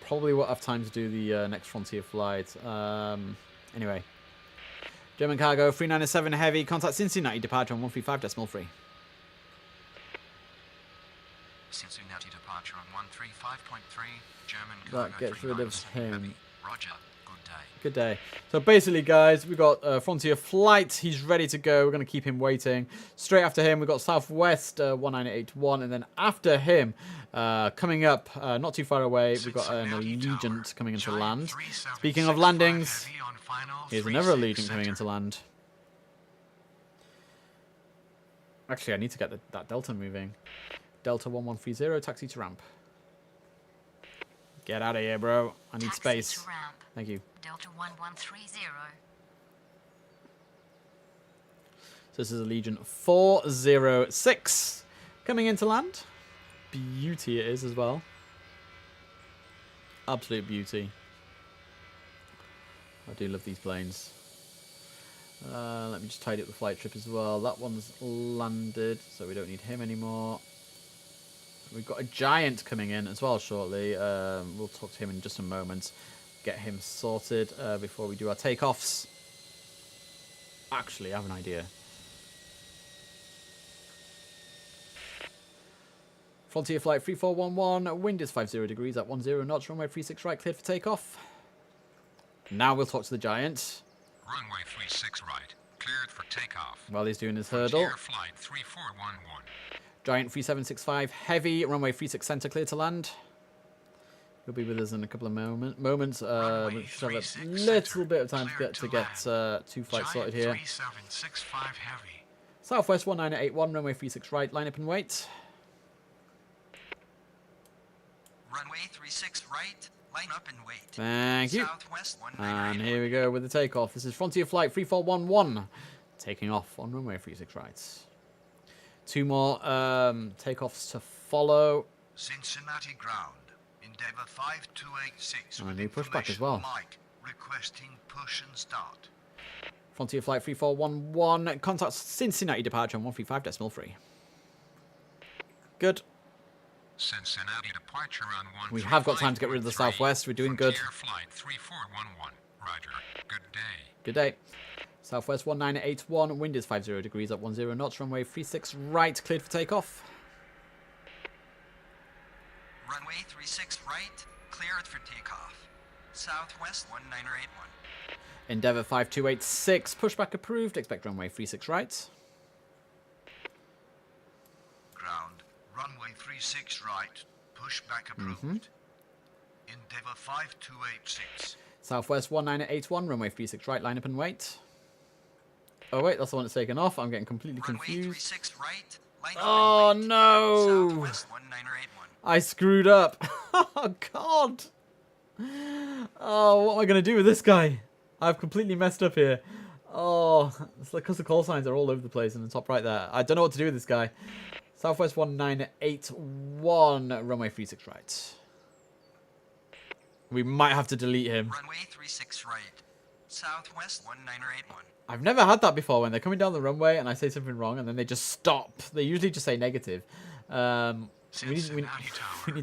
Probably won't have time to do the next Frontier flight. Anyway. German cargo 397 heavy. Contact Cincinnati. Departure on 135.3. Cincinnati departure on 135.3. German cargo That gets rid of 397 him. heavy. Roger. Good day. Good day. So basically, guys, we've got Frontier flight. He's ready to go. We're going to keep him waiting. Straight after him, we've got Southwest 1981. And then after him, coming up, not too far away, we've got an Allegiant coming into land. Speaking of landings, here's another Allegiant coming into land. Actually, I need to get that Delta moving. Delta 1130, taxi to ramp. Get out of here, bro. I need Taxi space. to ramp. Thank you. Delta 1130. So this is Allegiant 406 coming into land. Beauty it is as well. Absolute beauty. I do love these planes. Let me just tidy up the flight trip as well. That one's landed, so we don't need him anymore. We've got a Giant coming in as well shortly. We'll talk to him in just a moment. Get him sorted before we do our takeoffs. Actually, I have an idea. Frontier flight 3411. Wind is 50 degrees at 10 knots. Runway 36 right, cleared for takeoff. Now we'll talk to the Giant. Runway 36 right. Cleared for takeoff. While he's doing his hurdle. Frontier Flight 3411. Giant 3765 heavy. Runway 36 center, clear to land. He'll be with us in a couple of moments. We should have a little bit of time to get 2 flights sorted here. 3765 heavy. Southwest 1981, runway 36 right, line up and wait. Runway 36 right, line up and wait. Thank you. Southwest And here we go with the takeoff. This is Frontier Flight 3411, taking off on runway 36 right. 2 more takeoffs to follow. Cincinnati ground. Endeavour 5286 And a with new pushback as information well. Mike requesting push and start. Frontier Flight 3411, contact Cincinnati departure on 135.3. Good. Cincinnati departure on 135. We have got time to get rid of the Southwest. We're doing good. Frontier Flight 3411. Roger. Good day. Good day. Southwest 1981, wind is 50 degrees up 10 knots, runway 36 right, cleared for takeoff. Runway 36 right, cleared for takeoff. Southwest 1981. Endeavour 5286, pushback approved, expect runway 36 right. Ground. Runway 36 right. Pushback approved. Endeavour 5286. Southwest 1981, runway 36 right, line up and wait. Oh wait, that's the one that's taken off. I'm getting completely Runway confused. 36 right, line up Oh and wait. no! Southwest 1981. I screwed up. Oh god. Oh, what am I going to do with this guy? I've completely messed up here. Oh, it's like because the call signs are all over the place in the top right there. I don't know what to do with this guy. Southwest 1981, runway 36 right. We might have to delete him. Runway 36 right, Southwest 1981. I've never had that before when they're coming down the runway and I say something wrong and then they just stop. They usually just say negative. We need to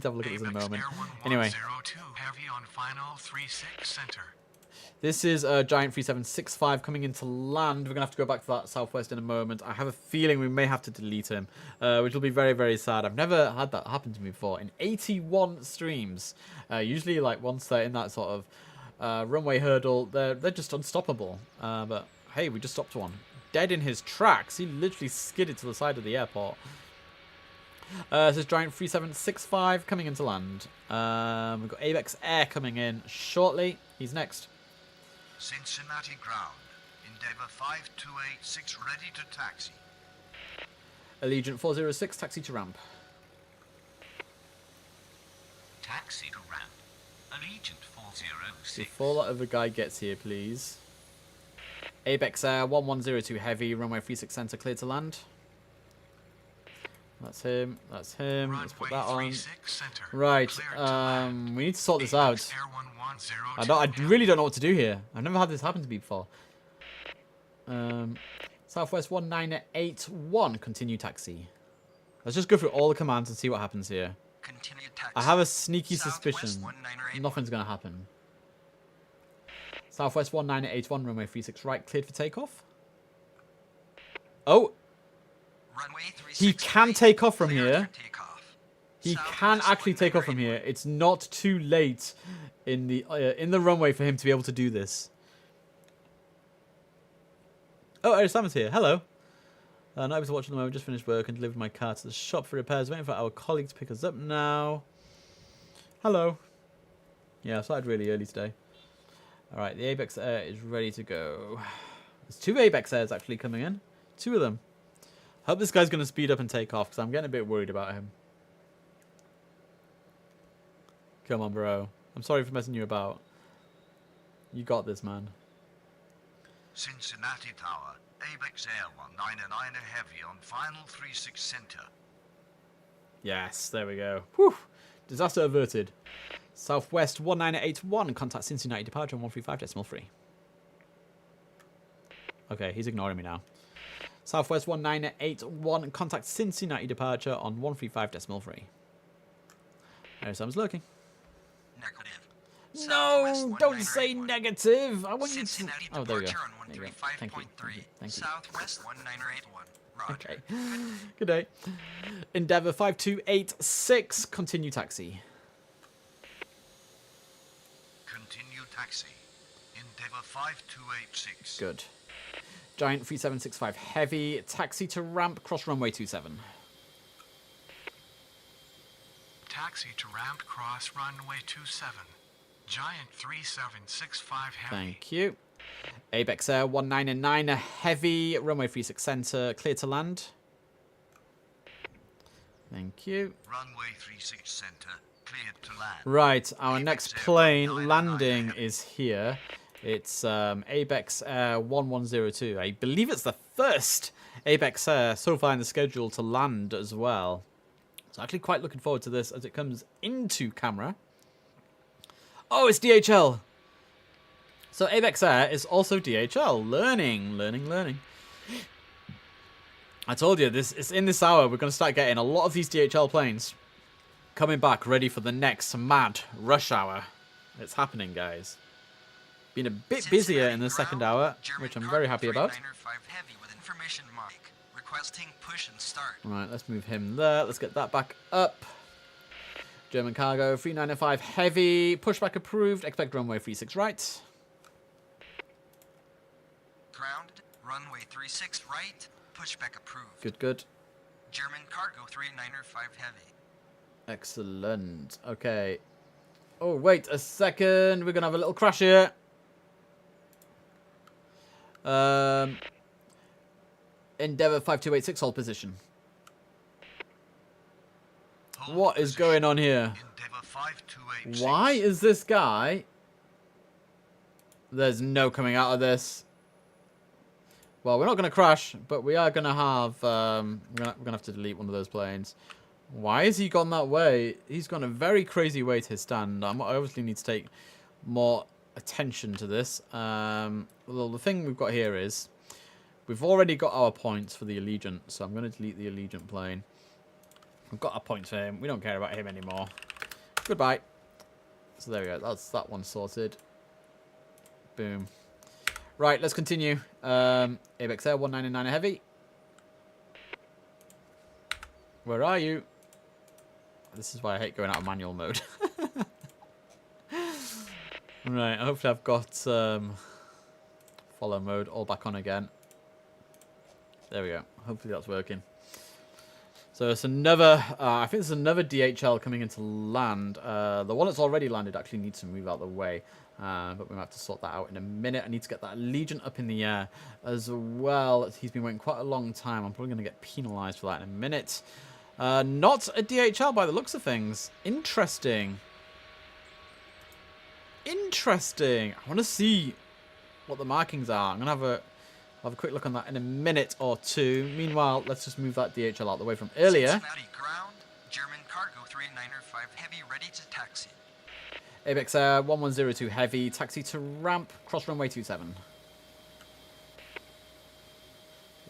have a look at this in a moment. Anyway. 1102 heavy on final 36 center. This is a Giant 3765 coming into land. We're going to have to go back to that Southwest in a moment. I have a feeling we may have to delete him, which will be very, very sad. I've never had that happen to me before. In 81 streams, usually like once they're in that sort of runway hurdle, they're just unstoppable. But hey, we just stopped one. Dead in his tracks. He literally skidded to the side of the airport. This is Giant 3765 coming into land. We've got Abex Air coming in shortly. He's next. Cincinnati ground. Endeavour 5286 ready to taxi. Allegiant 406, taxi to ramp. Taxi to ramp. Allegiant 406. Before that other guy gets here, please. Abex Air 1102 heavy, runway 36 center, clear to land. That's him. That's him. Let's put that on. Right. We need to sort this out. I really don't know what to do here. I've never had this happen to me before. Southwest 1981. Continue taxi. Let's just go through all the commands and see what happens here. Continue taxi. I have a sneaky Southwest suspicion 1981. nothing's going to happen. Southwest 1981. Runway 36 right. Cleared for takeoff. Oh. Runway 36 He can right, take off from cleared here. for takeoff. He Southwest can actually take off from 1981. here. It's not too late in the runway for him to be able to do this. Oh, Eric Salmon's here. Hello. Not able to watch at the moment. Just finished work and delivered my car to the shop for repairs. Waiting for our colleague to pick us up now. Hello. Yeah, I started really early today. All right, the Abex Air is ready to go. There's 2 Abex Airs actually coming in. 2 of them. Hope this guy's going to speed up and take off because I'm getting a bit worried about him. Come on, bro. I'm sorry for messing you about. You got this, man. Cincinnati Tower. Abex Air 199 heavy on final 36 center. Yes, there we go. Whew. Disaster averted. Southwest 1981. Contact Cincinnati departure on 135.3. Okay, he's ignoring me now. Southwest 1981. Contact Cincinnati departure on 135.3. There's someone's lurking. Negative. No, Southwest don't say 1981. negative. I want you to. Cincinnati Oh, there we go. departure on There you go. Thank you. 135.3. Thank you. Southwest 1981. Roger. Okay. Good day. Endeavour 5286. Continue taxi. Continue taxi. Endeavour 5286. Good. Giant 3765 heavy. Taxi to ramp. Cross runway 27. Taxi to ramp cross runway 27. Giant 3765 heavy. Thank you. Abex Air 199 heavy, runway 36 center, clear to land. Thank you. Runway 36 center, cleared to land. Right, our Abex next Air plane 199 landing heavy. is here. It's Abex Air 1102. I believe it's the first Abex Air so far in the schedule to land as well. So actually quite looking forward to this as it comes into camera. Oh, it's DHL. So Abex Air is also DHL. Learning. I told you, it's in this hour we're going to start getting a lot of these DHL planes coming back ready for the next mad rush hour. It's happening, guys. Been a bit busier in the second hour, which I'm very happy about. Heavy with information mark. Requesting push and start. Right, let's move him there. Let's get that back up. German cargo, 3905 heavy. Pushback approved. Expect runway 36 right. Ground, runway 36 right. Pushback approved. Good. German cargo 3905 heavy. Excellent. Okay. Oh, wait a second. We're going to have a little crash here. Endeavour 5286, hold position. Hold What is position. going on here? Endeavour 5286. Why is this guy... There's no coming out of this. Well, we're not going to crash, but we are going to have... we're going to have to delete one of those planes. Why has he gone that way? He's gone a very crazy way to his stand. I obviously need to take more attention to this. Well, the thing we've got here is... We've already got our points for the Allegiant, so I'm going to delete the Allegiant plane. We've got our points for him. We don't care about him anymore. Goodbye. So there we go. That's that one sorted. Boom. Right, let's continue. Abex Air 199 heavy. Where are you? This is why I hate going out of manual mode. Right, hopefully I've got follow mode all back on again. There we go. Hopefully that's working. So it's another, I think there's another DHL coming into land. The one that's already landed actually needs to move out of the way. But we might have to sort that out in a minute. I need to get that Allegiant up in the air as well. He's been waiting quite a long time. I'm probably going to get penalised for that in a minute. Not a DHL by the looks of things. Interesting. I want to see what the markings are. I'm going to have a quick look on that in a minute or two. Meanwhile, let's just move that DHL out the way from earlier. Cincinnati ground, German cargo 3905 heavy ready to taxi. Abex Air 1102 heavy, taxi to ramp, cross runway 27.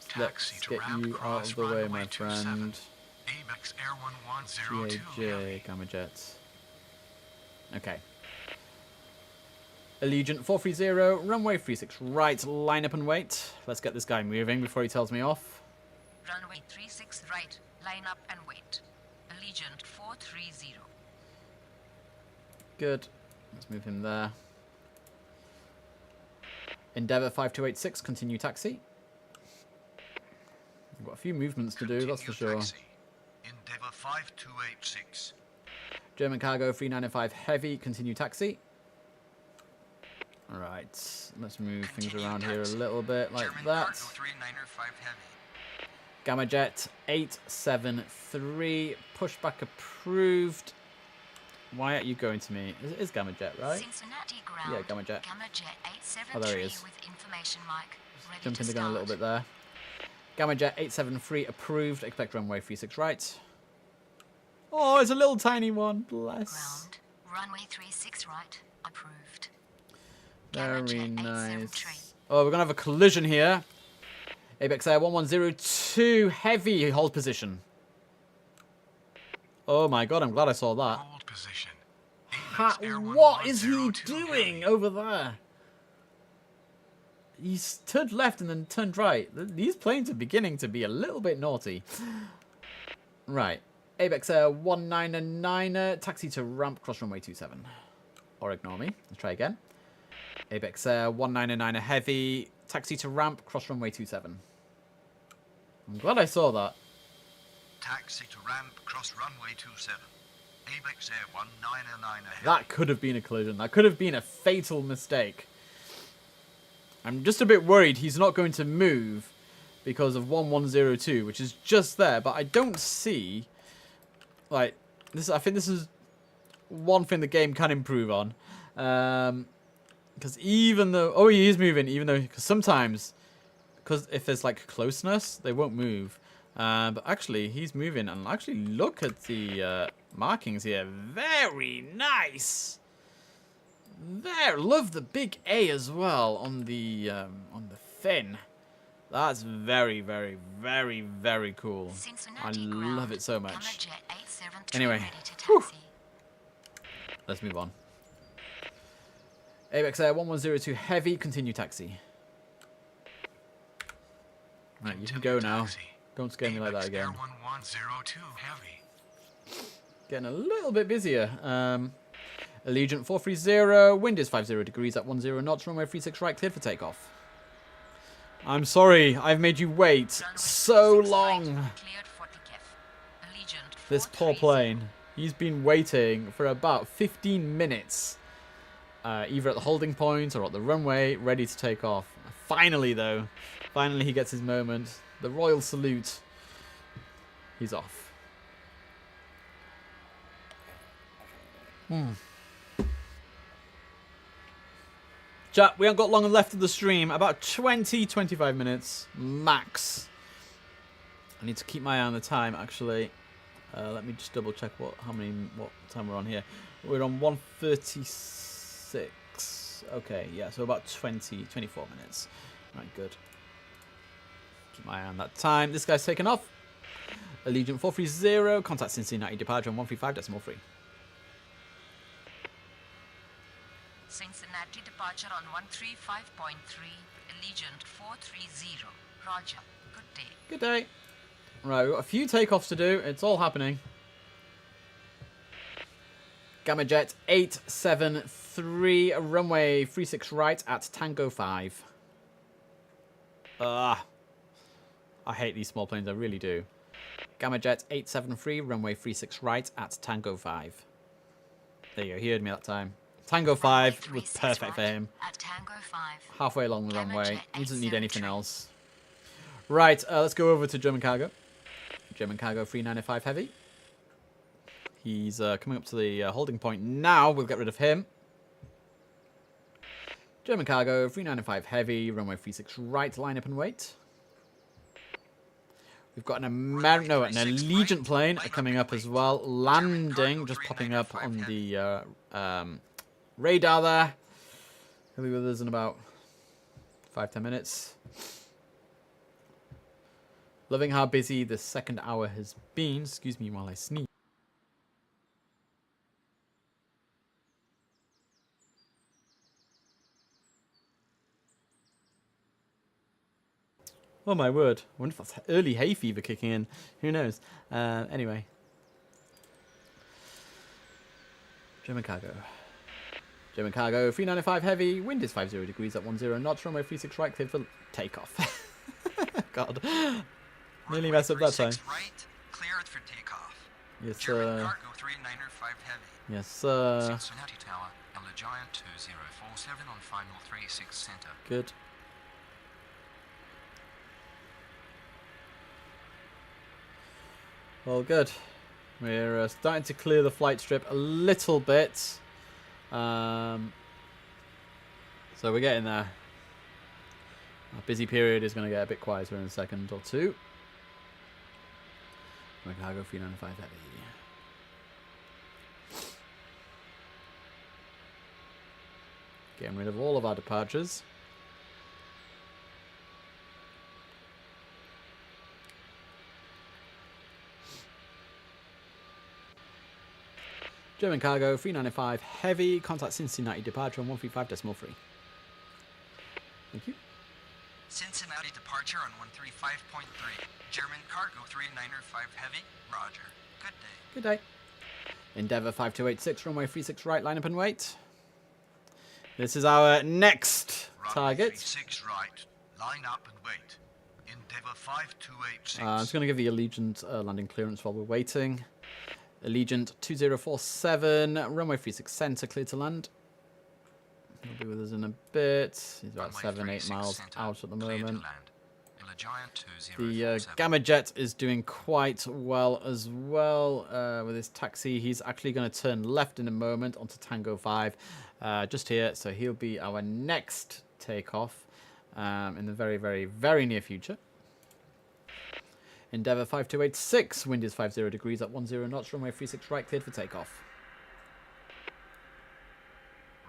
Taxi Let's to get ramp you out cross of the way, runway my 27. friend. Abex Air 1102 GAJ, heavy. Gamma Jets. Okay. Allegiant 430, runway 36 right, line up and wait. Let's get this guy moving before he tells me off. Runway 36 right, line up and wait. Allegiant 430. Good. Let's move him there. Endeavour 5286, continue taxi. We've got a few movements to do, that's for sure. Taxi. Endeavour 5286. German cargo 3905 heavy, continue taxi. Alright, let's move things around here a little bit like German that. cargo 3905 heavy. Gamma Jet 873, pushback approved. Why aren't you going to me? It is Gamma Jet, right? Cincinnati ground. Yeah, Gamma Jet. Gamma Jet 873 Oh, there he is. with information mic. Ready Jumping to the gun a little start. bit there. Gamma Jet 873 approved. Expect runway 36 right. Oh, it's a little tiny one. Bless. Ground. Runway 36 right. Approved. Very Gamma Jet 873. nice. Oh, we're going to have a collision here. Abex Air 1102 heavy hold position. Oh my god, I'm glad I saw that. Hold position. What is he doing over there? He's turned left and then turned right. These planes are beginning to be a little bit naughty. Right. Abex Air 199, taxi to ramp, cross runway 27. Or ignore me. Let's try again. Abex Air 199 heavy, taxi to ramp, cross runway 27. I'm glad I saw that. Taxi to ramp, cross runway 27. Abex Air 1909 ahead. That could have been a collision. That could have been a fatal mistake. I'm just a bit worried he's not going to move because of 1102, which is just there. But I don't see, like, this. I think this is one thing the game can improve on. Because even though, oh, he is moving, even though, because sometimes, because if there's like closeness, they won't move. But actually, he's moving, and actually look at the markings here. Very nice. There, love the big A as well on the fin. That's very, very, very, very cool. I love it so much. Anyway, whew. Let's move on. ABX Air 1102 Heavy, continue taxi. Right, you can go now. Don't scare me like that again. 1102 Heavy. Getting a little bit busier. Allegiant 430, wind is 50 degrees at 10 knots, runway 36 right, cleared for takeoff. I'm sorry, I've made you wait so long. This poor plane. He's been waiting for about 15 minutes. Either at the holding point or at the runway, ready to take off. Finally, though. Finally, he gets his moment. The royal salute. He's off. Chat, we haven't got long left of the stream. About 20-25 minutes max. I need to keep my eye on the time, actually. Let me just double check what time we're on here. We're on 1:36. Okay, yeah, so about 24 minutes. Right, good. Keep my eye on that time. This guy's taken off. Allegiant 430, contact Cincinnati, departure on 135.3. Cincinnati departure on 135.3, Allegiant 430. Roger. Good day. Good day. Right, we've got a few takeoffs to do. It's all happening. Gamma Jet 873, runway 36 right at Tango 5. I hate these small planes, I really do. Gamma Jet 873, runway 36 right at Tango 5. There you go, he heard me that time. Tango 5 was perfect for him. At Tango 5. Halfway along the runway. He doesn't need anything else. Right, let's go over to German Cargo. German Cargo 395 Heavy. He's coming up to the holding point now. We'll get rid of him. German Cargo 395 Heavy, runway 36 right, line up and wait. We've got an Allegiant plane coming up as well. Landing, just popping up on the radar there. He'll be with us in about 5-10 minutes. Loving how busy the second hour has been. Excuse me while I sneeze. Oh my word. I wonder if that's early hay fever kicking in. Who knows? Anyway. German Cargo. German Cargo 395 Heavy. Wind is 50 degrees at 10 knots. Runway 36 right, cleared for takeoff. God. Nearly messed up that time. Right, cleared for takeoff. Yes, German Cargo 395 Heavy. Yes, sir. Cincinnati Tower, Giant 2047 on final 36 center. Good. Well, good. We're starting to clear the flight strip a little bit. So we're getting there. Our busy period is going to get a bit quieter in a second or two. Cargo 395 Heavy. Getting rid of all of our departures. German Cargo 395 Heavy, contact Cincinnati, departure on 135.3. Thank you. Cincinnati departure on 135.3. German Cargo 395 Heavy. Roger. Good day. Good day. Endeavour 5286, runway 36 right, line up and wait. This is our next target. 36 right, line up and wait. Endeavour 5286. I'm just going to give the Allegiant landing clearance while we're waiting. Allegiant 2047, runway 36 center, clear to land. He'll be with us in a bit. He's about 7-8 miles out at the moment. The Gamma Jet is doing quite well as well with his taxi. He's actually going to turn left in a moment onto Tango 5 just here. So he'll be our next takeoff in the very, very, very near future. Endeavour 5286, wind is 50 degrees at 10 knots, runway 36 right, cleared for takeoff.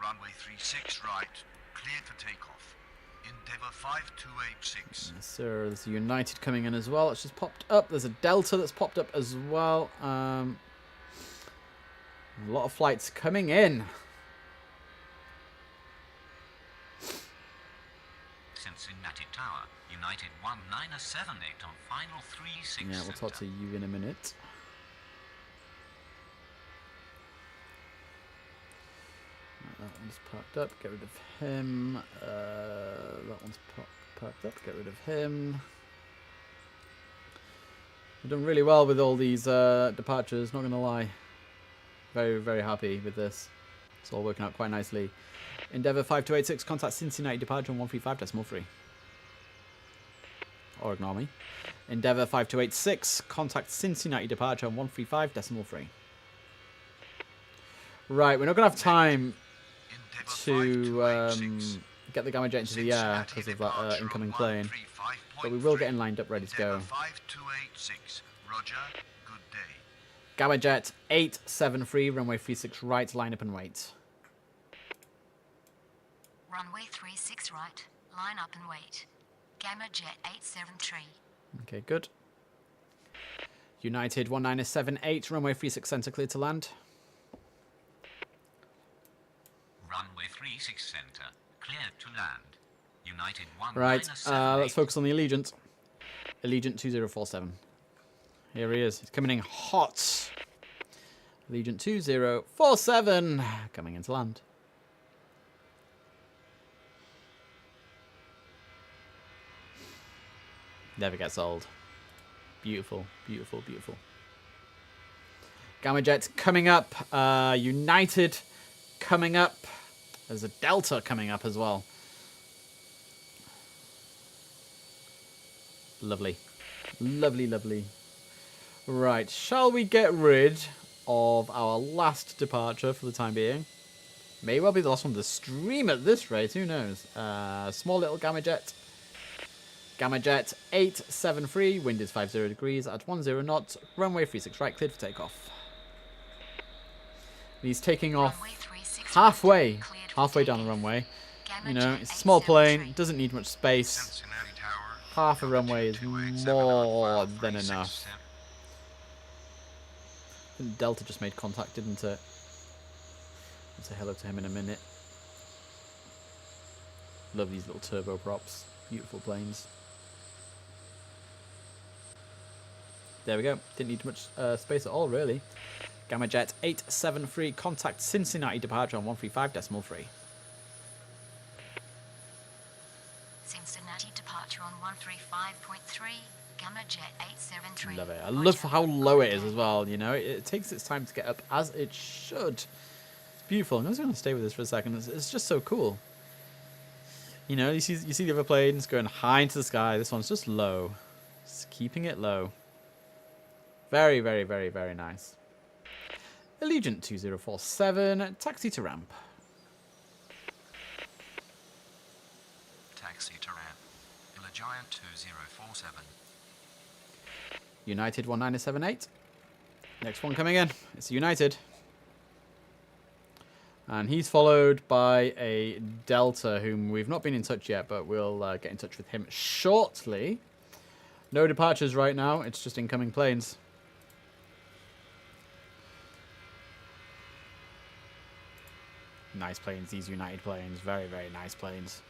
Runway 36 right, cleared for takeoff. Endeavour 5286. Yes, sir. There's a United coming in as well. It's just popped up. There's a Delta that's popped up as well. A lot of flights coming in. Cincinnati Tower, United 1978 on final 36. Yeah, we'll talk to you in a minute. That one's parked up, get rid of him. That one's parked up, get rid of him. We've done really well with all these departures, not going to lie. Very, very happy with this. It's all working out quite nicely. Endeavour 5286, contact Cincinnati departure on 135.3. Or ignore me. Endeavour 5286, contact Cincinnati departure on 135.3. Right, we're not going to have time to get the Gamma Jet into the air because of that incoming plane, but we will get him lined up ready to go. 5286. Roger, good day. Gamma Jet 873, runway 36 right, line up and wait. Runway 36 right, line up and wait. Gamma Jet 873. Okay, good. United 1978, runway 36 center, clear to land. Runway 36 center, cleared to land. United 1978. Right, let's focus on the Allegiant. Allegiant 2047. Here he is. He's coming in hot. Allegiant 2047 coming into land. Never gets old. Beautiful, beautiful, beautiful. Gamma Jet coming up. United coming up. There's a Delta coming up as well. Lovely. Lovely, lovely. Right, shall we get rid of our last departure for the time being? May well be the last one of the stream at this rate, who knows? Small little Gamma Jet. Gamma Jet 873, wind is 50 degrees at 10 knots, runway 36 right, cleared for takeoff. And he's taking off halfway down the runway. You know, it's a small plane, doesn't need much space. Half a runway is more than enough. I think Delta just made contact, didn't it? I'll say hello to him in a minute. Love these little turboprops. Beautiful planes. There we go. Didn't need much space at all, really. Gamma Jet 873, contact Cincinnati departure on 135.3. Cincinnati departure on 135.3. Gamma Jet 873. Love it. I love how low it is as well, you know. It takes its time to get up as it should. It's beautiful. I'm just going to stay with this for a second. It's just so cool. You know, you see the other planes going high into the sky. This one's just low. Just keeping it low. Very, very, very, very nice. Allegiant 2047, taxi to ramp. Taxi to ramp. Allegiant 2047. United 1978. Next one coming in. It's United. And he's followed by a Delta, whom we've not been in touch yet, but we'll get in touch with him shortly. No departures right now. It's just incoming planes. Nice planes, these United planes. Very, very nice planes.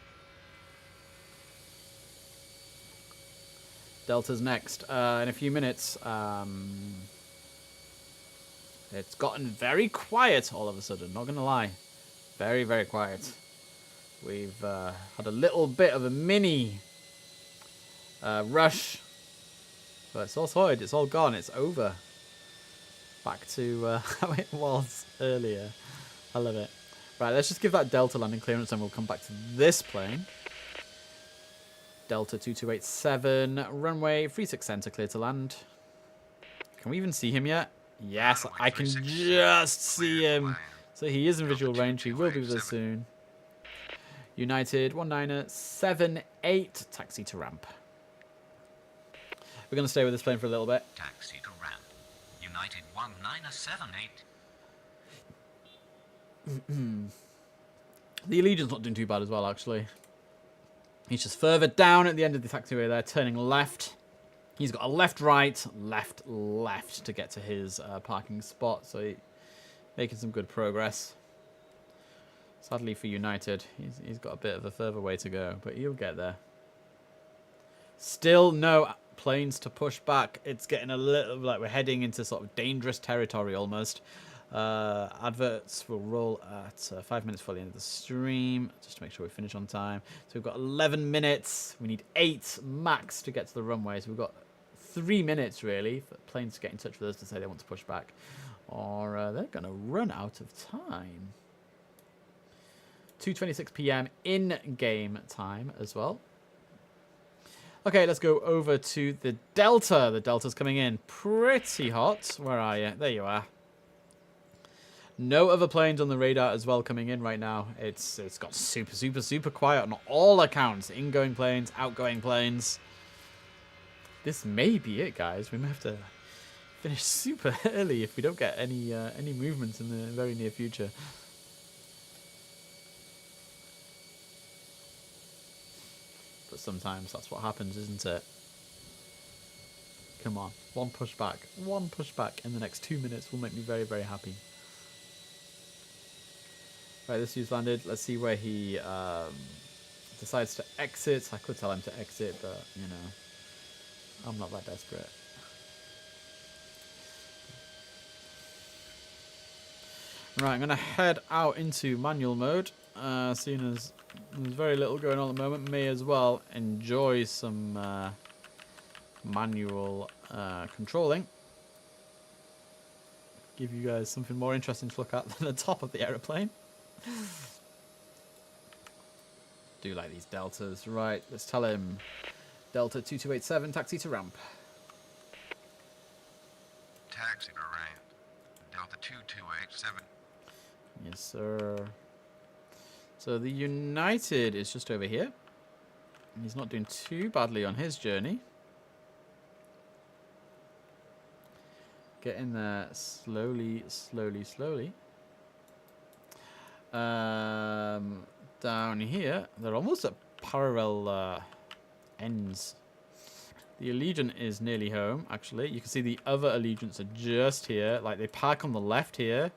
Delta's next. In a few minutes. It's gotten very quiet all of a sudden, not going to lie. Very, very quiet. We've had a little bit of a mini rush. But it's all sorted, it's all gone, it's over. Back to how it was earlier. I love it. Right, let's just give that Delta landing clearance and we'll come back to this plane. Delta 2287, runway 36 center, clear to land. Can we even see him yet? Yes, I can just see him. So he is in visual range. He will be with us soon. United 1978, taxi to ramp. We're going to stay with this plane for a little bit. Taxi to ramp. United 1978. The Allegiant's not doing too bad as well, actually. He's just further down at the end of the taxiway there, turning left. He's got a left, right, left, left to get to his parking spot. So he's making some good progress. Sadly for United, he's got a bit of a further way to go, but he'll get there. Still no planes to push back. It's getting a little like we're heading into sort of dangerous territory almost. Adverts will roll at 5 minutes before the end of the stream, just to make sure we finish on time. So we've got 11 minutes. We need 8 max to get to the runway. So we've got 3 minutes really for planes to get in touch with us to say they want to push back, or they're going to run out of time. 2:26 p.m. in game time as well. Okay, let's go over to the Delta. The Delta's coming in pretty hot. Where are you? There you are. No other planes on the radar as well coming in right now. It's got super quiet on all accounts. Ingoing planes, outgoing planes. This may be it, guys. We may have to finish super early if we don't get any movement in the very near future. But sometimes that's what happens, isn't it? Come on, one pushback in the next 2 minutes will make me very, very happy. Right, this dude's landed. Let's see where he decides to exit. I could tell him to exit, but, you know, I'm not that desperate. Right, I'm going to head out into manual mode. Seeing as there's very little going on at the moment, may as well enjoy some manual controlling. Give you guys something more interesting to look at than the top of the aeroplane. Do like these deltas. Right, let's tell him Delta 2287, taxi to ramp. Taxi to ramp. Delta 2287. Yes, sir. So the United is just over here. He's not doing too badly on his journey. Get in there slowly. Down here, they're almost at parallel ends. The Allegiant is nearly home, actually. You can see the other Allegiants are just here. Like, they park on the left here.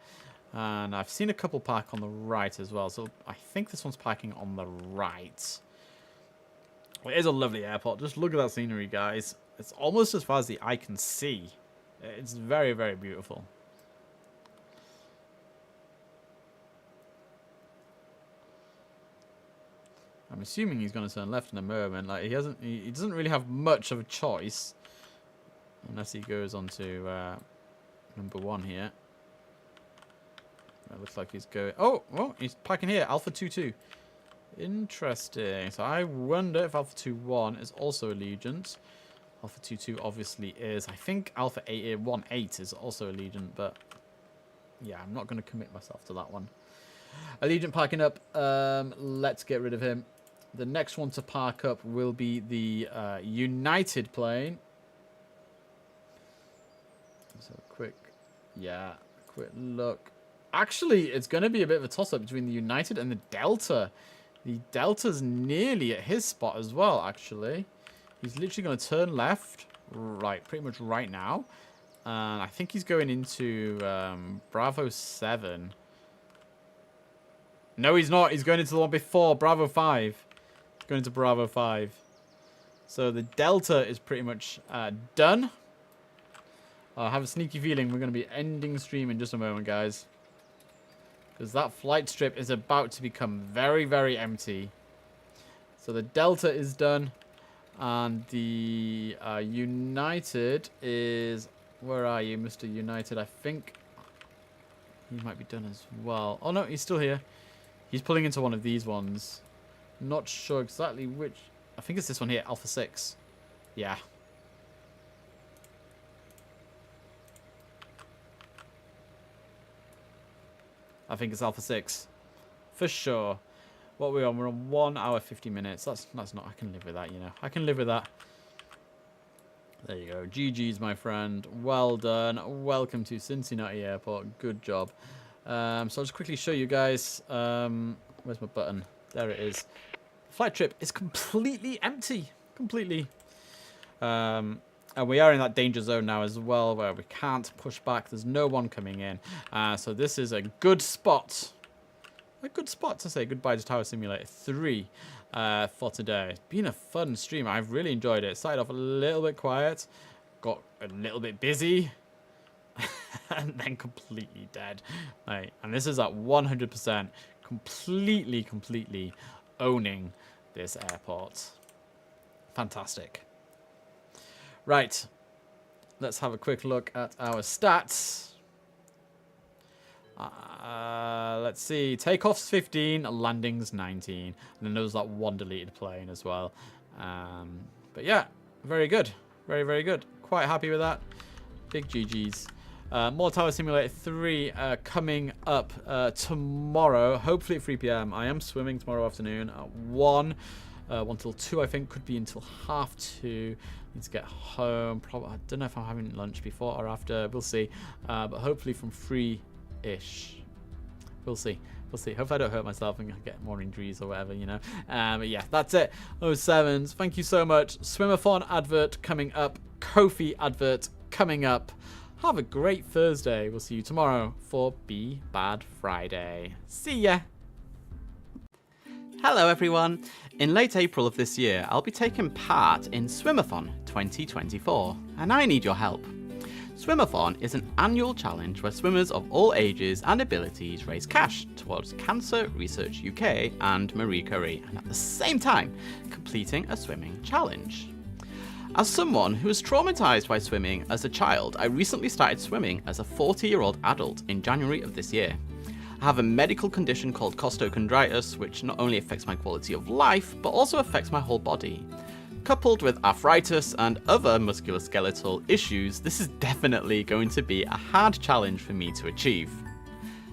And I've seen a couple park on the right as well. So I think this one's parking on the right. Well, it is a lovely airport. Just look at that scenery, guys. It's almost as far as the eye can see. It's very, very beautiful. I'm assuming he's going to turn left in a moment. Like, he doesn't really have much of a choice, unless he goes on to number 1 here. It looks like he's going. Oh, well, he's parking here. Alpha 22. Interesting. So I wonder if Alpha 21 is also Allegiant. Alpha 22 obviously is. I think Alpha 18 is also Allegiant, but yeah, I'm not going to commit myself to that one. Allegiant parking up. Let's get rid of him. The next one to park up will be the United plane. So quick look. Actually, it's going to be a bit of a toss-up between the United and the Delta. The Delta's nearly at his spot as well, actually. He's literally going to turn left, right, pretty much right now. And I think he's going into Bravo 7. No, he's not. He's going into the one before, Bravo 5. He's going into Bravo 5. So the Delta is pretty much done. I have a sneaky feeling we're going to be ending stream in just a moment, guys. Because that flight strip is about to become very, very empty. So the Delta is done. And the United is Where are you, Mr. United? I think he might be done as well. Oh no, he's still here. He's pulling into one of these ones. Not sure exactly which. I think it's this one here, Alpha 6. Yeah. I think it's Alpha 6. For sure. What are we on? We're on 1 hour 50 minutes. That's not. I can live with that, you know. I can live with that. There you go. GG's, my friend. Well done. Welcome to Cincinnati Airport. Good job. So I'll just quickly show you guys. Where's my button? There it is. Flight trip is completely empty. Completely. And we are in that danger zone now as well, where we can't push back. There's no one coming in. So this is a good spot. A good spot to say goodbye to Tower Simulator 3 for today. It's been a fun stream. I've really enjoyed it. Started off a little bit quiet. Got a little bit busy. And then completely dead. Right. And this is at 100%. Completely owning this airport. Fantastic. Right. Let's have a quick look at our stats. Let's see. Takeoffs 15, landings 19. And then there was that one deleted plane as well. But yeah, very good. Very good. Quite happy with that. Big GG's. More Tower Simulator 3 coming up tomorrow, hopefully at 3 p.m. I am swimming tomorrow afternoon at 1 till 2, I think. Could be until 1:30. Need to get home. Probably, I don't know if I'm having lunch before or after. We'll see. But hopefully from 3-ish. We'll see. Hopefully I don't hurt myself and get more injuries or whatever, you know. But yeah, that's it. 07s. Thank you so much. Swimathon advert coming up. Ko-fi advert coming up. Have a great Thursday. We'll see you tomorrow for Be Bad Friday. See ya. Hello everyone. In late April of this year, I'll be taking part in Swimathon 2024, and I need your help. Swimathon is an annual challenge where swimmers of all ages and abilities raise cash towards Cancer Research UK and Marie Curie, and at the same time completing a swimming challenge. As someone who was traumatized by swimming as a child, I recently started swimming as a 40-year-old adult in January of this year. I have a medical condition called costochondritis, which not only affects my quality of life, but also affects my whole body. Coupled with arthritis and other musculoskeletal issues, this is definitely going to be a hard challenge for me to achieve.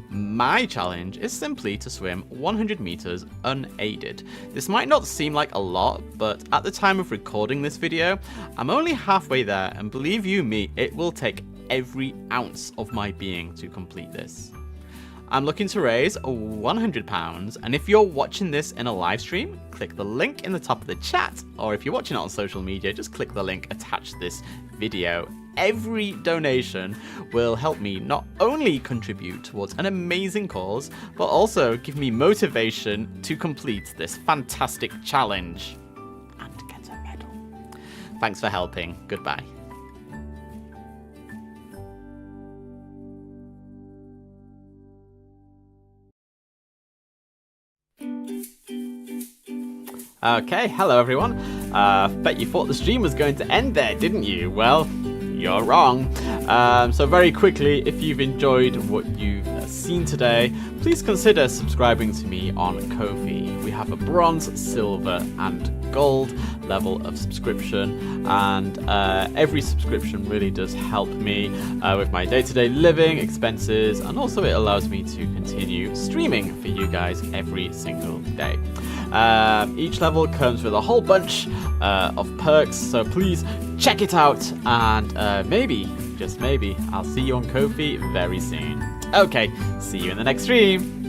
My challenge is simply to swim 100 meters unaided. This might not seem like a lot, but at the time of recording this video, I'm only halfway there, and believe you me, it will take every ounce of my being to complete this. I'm looking to raise £100, and if you're watching this in a live stream, click the link in the top of the chat, or if you're watching it on social media, just click the link attached to this video. Every donation will help me not only contribute towards an amazing cause, but also give me motivation to complete this fantastic challenge and get a medal. Thanks for helping. Goodbye. Okay, hello everyone. Bet you thought the stream was going to end there, didn't you? Well, you're wrong. So very quickly, if you've enjoyed what you've seen today, please consider subscribing to me on Ko-fi. We have a bronze, silver and gold level of subscription, and every subscription really does help me with my day-to-day living expenses, and also it allows me to continue streaming for you guys every single day. Each level comes with a whole bunch of perks, so please check it out, and maybe, just maybe, I'll see you on Ko-fi very soon. Okay, see you in the next stream.